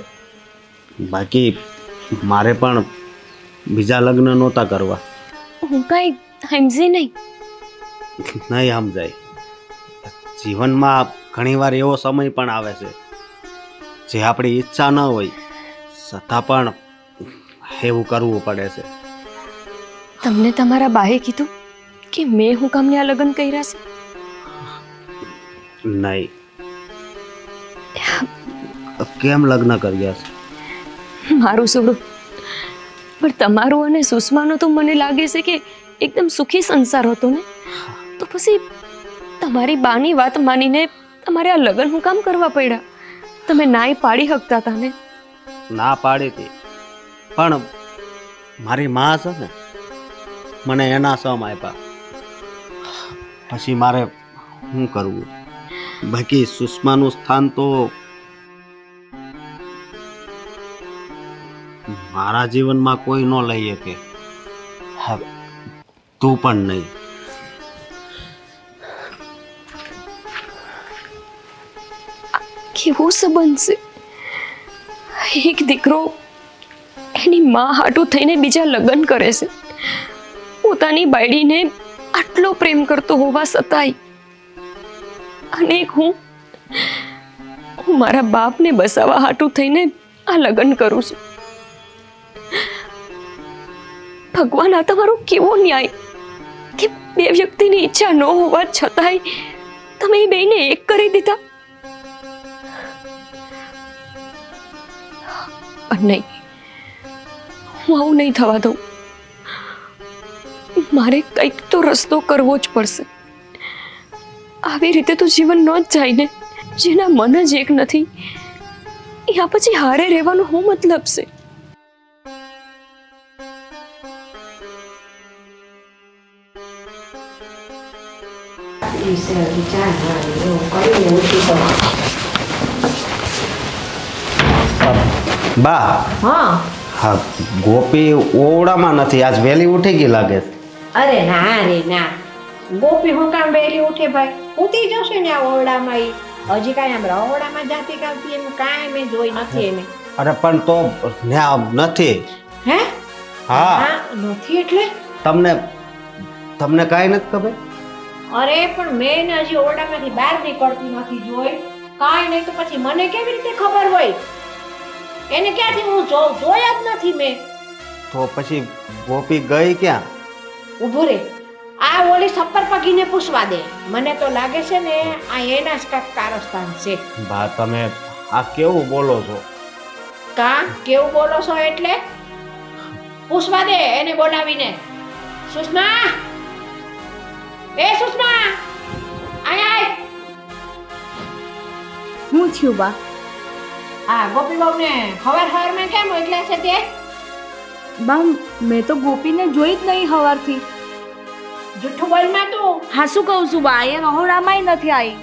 S5: બાકી મારે પણ બીજા લગ્ન નહોતા કરવા.
S1: હું કાંઈ સમજી નહીં.
S5: નહીં સમજાય. જીવનમાં ઘણીવાર એવો સમય પણ આવે છે જે આપણી ઈચ્છા ન હોય છતાં પણ એવું કરવું પડે છે.
S1: તમને તમારા બાએ કીધું કે મેં હું કામને આ લગ્ન કર્યા છે?
S5: નહીં. કેમ લગ્ન કર્યા છે?
S1: મારું છોડું, પણ તમારું અને સુષ્માનો તો મને લાગે છે કે એકદમ સુખી સંસાર હતો ને. તો પછી તમારી બાની વાત માનીને તમારે આ લગ્ન હું કામ કરવા પડ્યા? તમે નાય પાડી શકતા હતા ને?
S5: ના પાડી હતી, પણ મારી માં છે ને મને એના સમ આપ્યા. પછી મારે શું કરવું? બાકી સુષ્માનું સ્થાન તો મારા જીવનમાં કોઈ ન લઈ શકે. હા, તું પણ નહીં.
S1: કેવો સંબંધ છે? એક દીકરો એની માં હાટું થઈને બીજા લગ્ન કરે છે, પોતાની બાયડીને આટલો પ્રેમ કરતો હોવા છતાંય. અને હું મારા બાપને બસાવવા હાટું થઈને આ લગ્ન કરું છું. ભગવાન, આ તમારો કેવો ન્યાય કે બે વ્યક્તિની ઈચ્છા ન હોવા છતાંય તમે એ બેયને એક કરી દીધા. નહીં, હું આવું નહીં થવા દઉં. મારે કંઈક તો રસ્તો કરવો જ પડશે. આવી રીતે તો જીવન ન જ જાય ને. જેના મન જ એક નથી, આ પછી હારે રહેવાનો શું મતલબ છે?
S5: બા,
S3: હા.
S5: હા, ગોપી ઓરડામાં નથી. આજ વહેલી ઉઠી ગઈ લાગે છે.
S3: અરે ના, ગોપી હું કામ વહેલી ઉઠે ભાઈ? ઉઠી જશે ને આ ઓરડામાં. ઈ હજી કાંઈ આમ રહોડામાં જાતી કાવતી એમ કાંઈ મેં જોઈ નથી એને.
S5: અરે પણ તો ન્યા નથી.
S3: હે?
S5: હા,
S3: નથી એટલે?
S5: તમને કાંઈ નથી ખબર?
S3: અરે પણ મેં એને હજી ઓરડામાંથી બહાર નીકળતી નથી જોઈ. કાંઈ નહીં તો પછી મને કેવી રીતે ખબર હોય? એને ક્યાંથી હું જોયા જ નથી મેં.
S5: તો પછી ગોપી ગઈ ક્યાં?
S3: ઊભો રે, આ ઓલી સપ્પર પગીને પૂછવા દે. મને તો લાગે છે ને આ એના જ કાંઈક કારસ્તાન છે.
S5: બા, તમે આ કેવું બોલો છો?
S3: કા કેવું બોલો છો એટલે? પૂછવા દે એને બોલાવીને. સુષ્મા, એ સુષ્મા, આય.
S4: હું થયું બા?
S3: આ ગોપી બહુને હવાર મેં કેમ મોકલ્યા છે તે?
S4: બા, મેં તો ગોપીને જોઈ જ નહીં હવારથી.
S3: જુઠ્ઠું બોલ માં તું.
S4: હા, શું કહું છું બા? એ રહોડામાંય નથી આવી.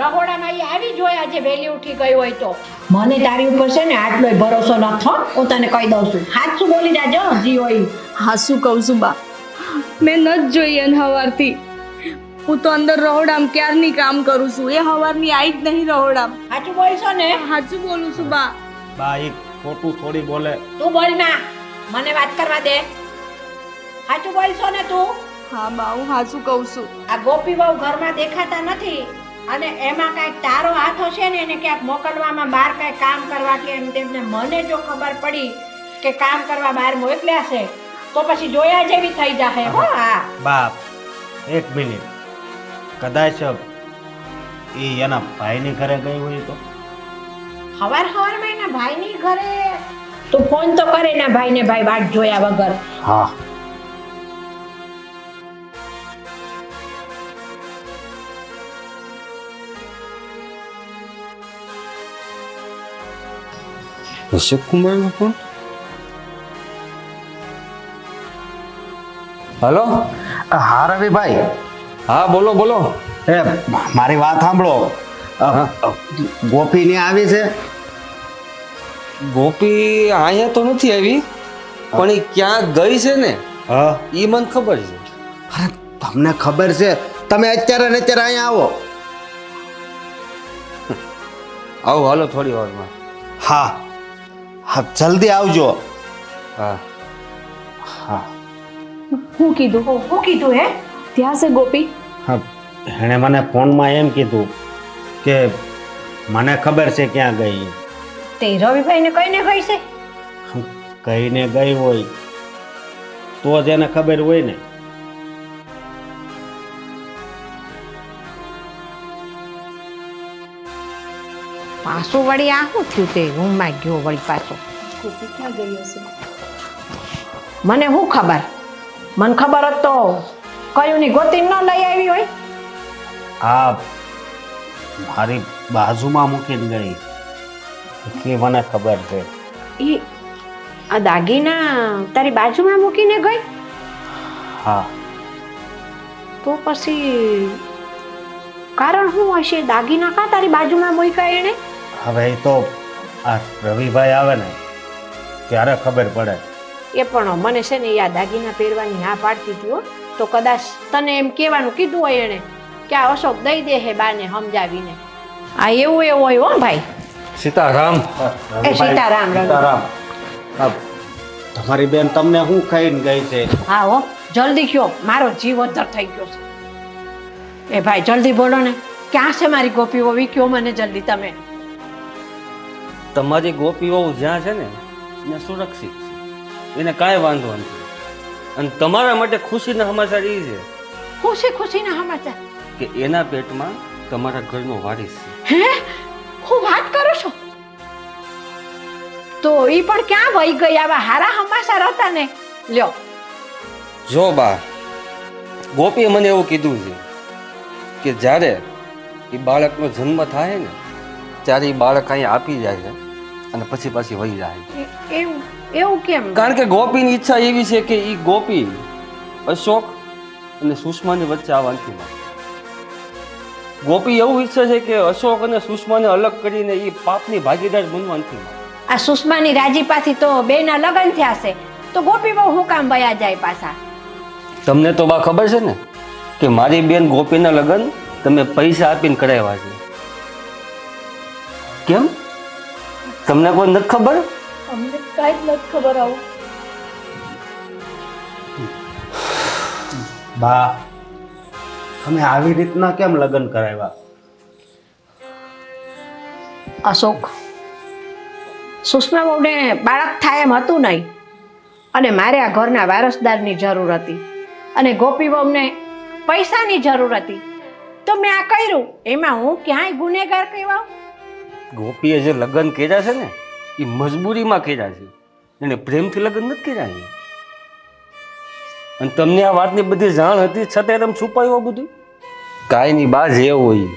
S3: રહોડામાં ઈ આવી જોઈ આજે વહેલી ઉઠી ગઈ હોય તો. મને તારી ઉપર છે ને આટલોય ભરોસો નથી. હું તને કહી દઉં છું, સાચું બોલી જાજો જી હોય.
S4: હા, શું કહું છું બા? મેં ન જ જોઈ એને હવારથી. હું તો અંદર રહોડામાં ક્યારની કામ કરું છું. એ હવારની આવી જ નહીં રહોડામાં.
S3: સાચું બોલશો ને?
S4: સાચું બોલું છું બા.
S5: બા, એ ખોટું થોડી બોલે.
S3: તું બોલ ના, મને વાત કરવા દે. સાચું બોલશો ને તું?
S4: હા બા, હું સાચું કહું છું.
S3: આ ગોપી બહુ ઘરમાં દેખાતા નથી અને એમાં કાંઈક તારો હાથ હશે ને એને ક્યાંક મોકલવામાં, બહાર કાંઈ કામ કરવા કે એમ તેમને. મને જો ખબર પડી કે કામ કરવા બહાર મોકલ્યા છે તો પછી જોયા જેવી થઈ જાહે. હો હા
S5: બા, એક મિનિટ. કદાચ એ એના ભાઈની ઘરે ગઈ હોય તો?
S3: હવારમાં એના ભાઈની ઘરે તું ફોન તો કરે ના ભાઈને, ભાઈ વાટ જોયા વગર.
S5: હા.
S2: અશોક કુમારનો ફોન. હલો.
S5: હા રવિભાઈ.
S2: હા, બોલો બોલો.
S5: એ મારી વાત સાંભળો. ગોપી ને આવી છે?
S2: ગોપી અહીંયા તો નથી આવી, પણ એ ક્યાં ગઈ છે ને
S5: હા,
S2: એ મને ખબર છે.
S5: અરે તમને ખબર છે? તમે અત્યારે ને અત્યારે અહીંયા આવો.
S2: આવો, હાલો થોડી વારમાં.
S5: હા હા, જલ્દી આવજો.
S2: હા
S5: હા.
S4: શું કીધું?
S3: શું કીધું હે?
S4: ત્યાં છે ગોપી?
S5: હા, એણે મને ફોનમાં એમ કીધું કે મને ખબર છે ક્યાં ગઈ.
S3: તે રવિભાઈને કઈને ગઈ છે?
S5: કહીને ગઈ હોય તો જ એને ખબર હોય ને.
S3: પાછું વળી આ શું થયું? તે રૂમમાં ગયો વળી પાછો.
S4: ગોપી ક્યાં ગઈ હશે?
S3: મને શું ખબર? મને ખબર હોત તો કયું ની ગોતી ન લઈ આવી હોય.
S5: આ મારી બાજુમાં મૂકીને ગઈ એટલી મને ખબર છે.
S3: ઈ આ દાગીના તારી બાજુમાં મૂકીને ગઈ?
S5: હા.
S3: તો પછી કારણ શું હશે? દાગીના કાં તારી બાજુમાં મૂક્યા એણે?
S5: હવે એ તો આ રવિભાઈ આવે ને ત્યારે ખબર પડે.
S3: એ પણ મને છે ને આ દાગીના પહેરવાની ના પાડતી હતી હો. તો કદાચ તને એમ કહેવાનું કીધું હોય એણે કે આ અશોક દઈ દે હે બાને સમજાવીને. આ એવું હોય હો ભાઈ.
S2: સીતારામ.
S3: એ સીતારામ રવિ.
S5: સીતારામ. હા, તમારી બેન તમને શું ખાઈને ગઈ છે?
S3: હા હો, જલ્દી કયો, મારો જીવ અદ્ધર થઈ ગયો છે. એ ભાઈ જલ્દી બોલો ને, ક્યાં છે મારી ગોપી વહુ? કયો મને જલ્દી તમે.
S2: તમારી ગોપીઓ જ્યાં છે ને ત્યાં સુરક્ષિત છે, એને કાંઈ વાંધો નથી. અને તમારા માટે ખુશીના સમાચાર એ છે
S3: ખુશીના સમાચાર
S2: કે એના પેટમાં તમારા ઘરનો વારીસ છે.
S3: હે? હું વાત કરું છું? તો ઈ પણ ક્યાં વહી ગઈ? આવા હારા સમાચાર હતા ને. લ્યો
S2: જો બા, ગોપીએ મને એવું કીધું છે કે જ્યારે એ બાળકનો જન્મ થાય ને ત્યારે એ બાળક અહીંયા આપી જાય છે અને પછી પાછી વહી જાય છે.
S3: એવું કેમ?
S2: કારણ કે ગોપીની ઈચ્છા એવી છે કે એ ગોપી અશોક અને સુષ્માની વચ્ચે આવવાની નથી. ગોપી એવું ઈચ્છે છે કે અશોક અને સુષ્માને અલગ કરીને એ પાપની ભાગીદાર બનવા નથી.
S3: આ સુષ્માની રાજીપાથી તો બેના લગ્ન થયા છે, તો ગોપી બહુ હું કામ વયા જાય પાછા?
S2: તમને તો બા ખબર છે ને કે મારી બેન ગોપીના લગ્ન તમે પૈસા આપીને કરાવ્યા છે. કેમ? તમને કોઈ નથી ખબર?
S1: અમને કાંઈ જ નથી ખબર આવું.
S5: બા, તમે આવી રીતના કેમ લગ્ન કરાવ્યા?
S3: અશોક, સુષ્મા બહુને બાળક થાય એમ હતું નહીં, અને મારે આ ઘરના વારસદારની જરૂર હતી, અને ગોપી બહુને પૈસાની જરૂર હતી, તો મેં આ કર્યું. એમાં હું ક્યાંય ગુનેગાર કહેવાઉં?
S2: ગોપીએ જે લગ્ન કર્યા છે ને એ મજબૂરીમાં કર્યા છે, એને પ્રેમથી લગ્ન નથી કર્યા છે. અને તમને આ વાતની બધી જાણ હતી છતાં તમે છુપાયું બધું? કાંઈ નહીં બા, જે હોય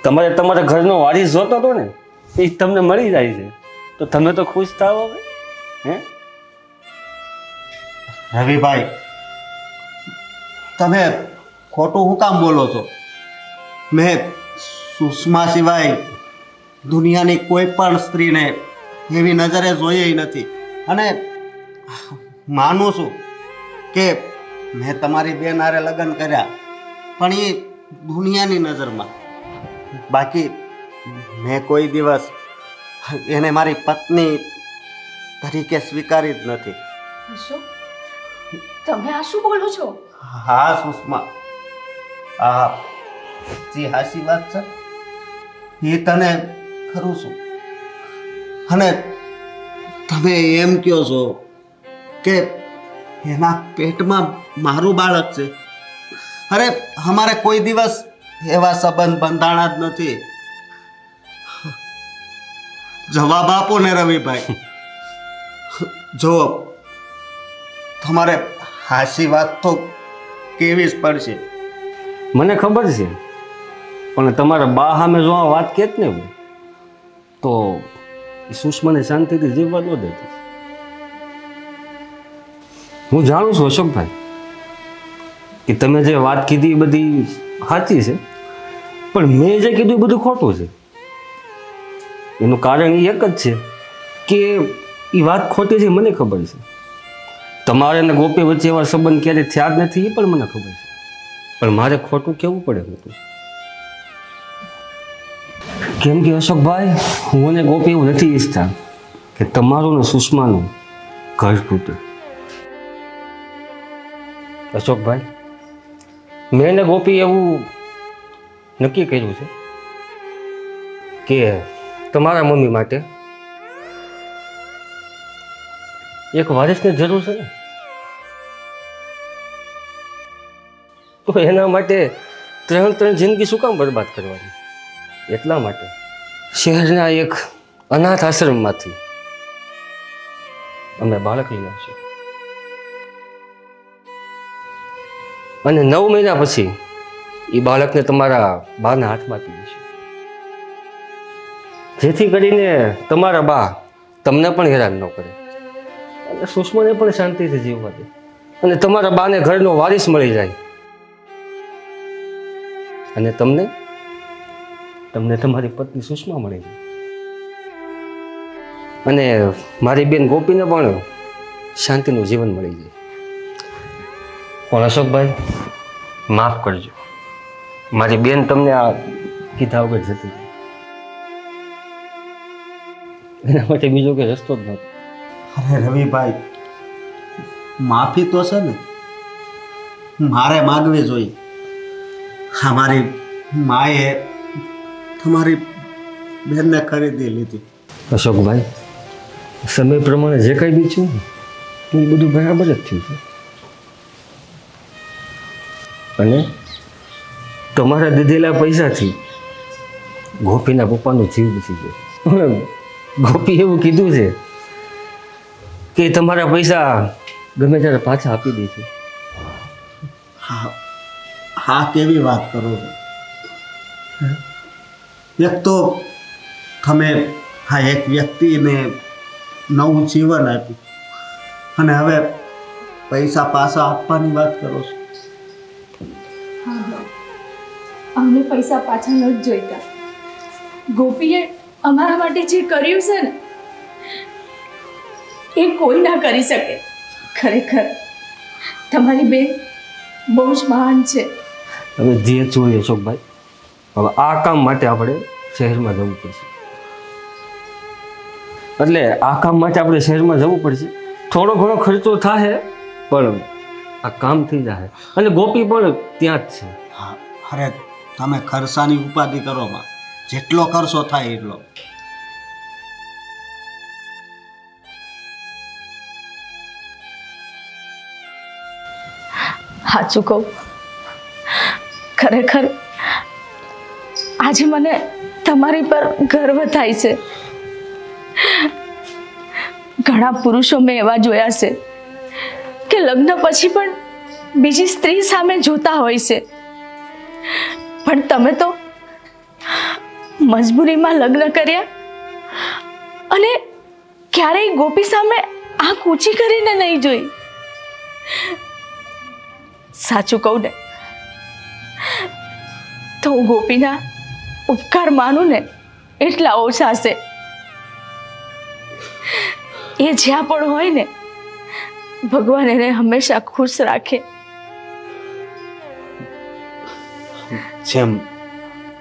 S2: તમારે તમારા ઘરનો વારીસ જોતો હતો ને એ તમને મળી જાય છે, તો તમે તો ખુશ થાવ હવે. હે
S5: રવિભાઈ, તમે ખોટું શું કામ બોલો છો? મેં સુષ્મા સિવાય દુનિયાની કોઈ પણ સ્ત્રીને એવી નજરે જોઈએ નથી, અને માનું છું કે મેં તમારી બેન હારે લગ્ન કર્યા પણ એ દુનિયાની નજરમાં. બાકી મેં કોઈ દિવસ એને મારી પત્ની તરીકે સ્વીકારી જ નથી.
S1: અશોક, તમે આ શું બોલો છો?
S5: હા સુષ્મા, આ જે હાસી વાત છે એ તને ખરું છું. અને તમે એમ કહો છો કે એના પેટમાં મારું બાળક છે. અરે અમારે કોઈ દિવસ એવા સંબંધ બંધાણા જ નથી. જવાબ આપો ને રવિભાઈ. જો તમારે હાસી વાત તો કેવી જ પડશે.
S2: મને ખબર છે, પણ તમારા બા સામે જો આ વાત કહેત ને તો એ સુષ્માને શાંતિથી જીવવા ન દેતી. હું જાણું છું અશોકભાઈ કે તમે જે વાત કીધી એ બધી સાચી છે, પણ મેં જે કીધું એ બધું ખોટું છે. એનું કારણ એ એક જ છે કે એ વાત ખોટી છે, મને ખબર છે. તમારે અને ગોપી વચ્ચે એવા સંબંધ ક્યારેય થયા જ નથી એ પણ મને ખબર છે, પણ મારે ખોટું કહેવું પડે હતું. કેમ કે અશોકભાઈ, હું અને ગોપી એવું નથી ઈચ્છતા કે તમારું ને સુષ્માનું ઘર તૂટે. અશોકભાઈ, મેં ને ગોપી એવું નક્કી કર્યું છે કે તમારા મમ્મી માટે એક વારિસની જરૂર છે ને, તો એના માટે ત્રણ જિંદગી શું કામ બરબાદ કરવાની? એટલા માટે શહેરના એક અનાથ આશ્રમમાંથી અમે બાળક લઈને આવશું, અને 9 મહિના પછી એ બાળકને તમારા બાના હાથમાં આપી દઈશું, જેથી કરીને તમારા બા તમને પણ હેરાન ન કરે અને સુષ્માને પણ શાંતિથી જીવવા દે. અને તમારા બાને ઘરનો વારિસ મળી જાય અને તમને તમારી પત્ની સુષ્મા મળી જાય અને મારી બેન ગોપીને પણ શાંતિનું જીવન મળી જાય. પણ અશોકભાઈ, માફ કરજો, મારી બેન તમને આ કીધા વગર જતી રહી. એના માટે બીજો કોઈ રસ્તો જ નહોતો.
S5: અરે રવિભાઈ, માફી તો છે ને મારે માગવી જોઈએ. હા, મારી માએ તમારી બેનને ખરીદી લીધી.
S2: અશોકભાઈ, સમય પ્રમાણે જે કંઈ બી છું ને એ બધું બરાબર જ થયું છે. અને તમારા દીધેલા પૈસાથી ગોપીના પપ્પાનો જીવ બચી ગયો. ગોપી એવું કીધું છે કે તમારા પૈસા ગમે ત્યારે પાછા આપી દે છે.
S5: હા હા, કેવી વાત કરો છો. એક તો તમે હા એક વ્યક્તિને નવું જીવન આપ્યું અને હવે પૈસા પાછા આપવાની વાત કરો છો.
S4: અમને પૈસા પાછા નથી જોઈતા. ગોપીએ અમારા માટે જે કર્યું છે ને એ કોઈ ના કરી શકે. ખરેખર તમારી બેન બહુ જ મહાન છે.
S2: હવે જે જોઈએ અશોકભાઈ, હવે આ કામ માટે આપણે શહેરમાં જવું પડશે. એટલે આ કામ માટે આપણે શહેરમાં જવું પડશે. થોડો ઘણો ખર્ચો થાય પણ આ કામ થઈ જાય. અને ગોપી પણ ત્યાં જ છે.
S5: હા, અરે તમે ખર્ચાની ઉપાધિ કરો માં, જેટલો ખર્ચો થાય એટલો.
S4: સાચું કહું, ખરેખર આજે મને તમારી પર ગર્વ થાય છે. ઘણા પુરુષો મેં એવા જોયા છે કે લગ્ન પછી પણ બીજી સ્ત્રી સામે જોતા હોય છે, પણ તમે તો મજબૂરીમાં લગ્ન કર્યા અને ક્યારેય ગોપી સામે આંખ ઊંચી કરીને નહીં જોઈ. સાચું કહું ને તો હું ગોપીના ઉપકાર માનું ને એટલા ઓછા છે. એ જ્યાં પણ હોય ને ભગવાન એને હંમેશા ખુશ રાખે.
S5: જેમ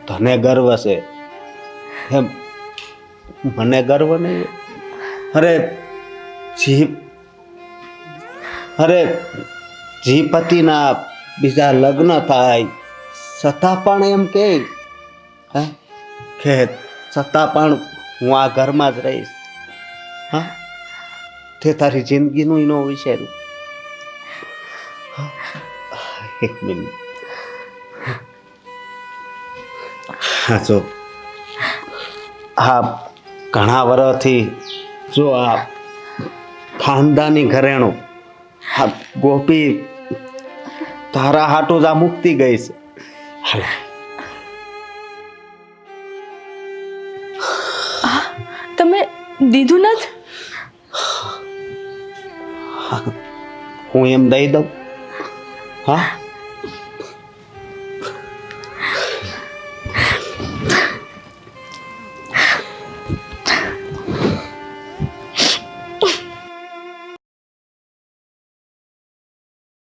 S5: તને ગર્વ છે એમ મને ગર્વ નહીં. અરે જી પતિના બીજા લગ્ન થાય છતાં પણ એમ કે છતાં પણ હું આ ઘરમાં જ રહીશ. હા, તે તારી જિંદગીનું ન વિચાર્યું. એક મિનિટ. હા, જો આ ઘણા વર્ષથી જો આ ખાનદાની ઘરેણું આ ગોપી તારા હાટું જ આ મુક્તિ ગઈ છે. હાલ
S4: તમે દીધું નથી?
S5: હું એમ દઈ દઉં? હા,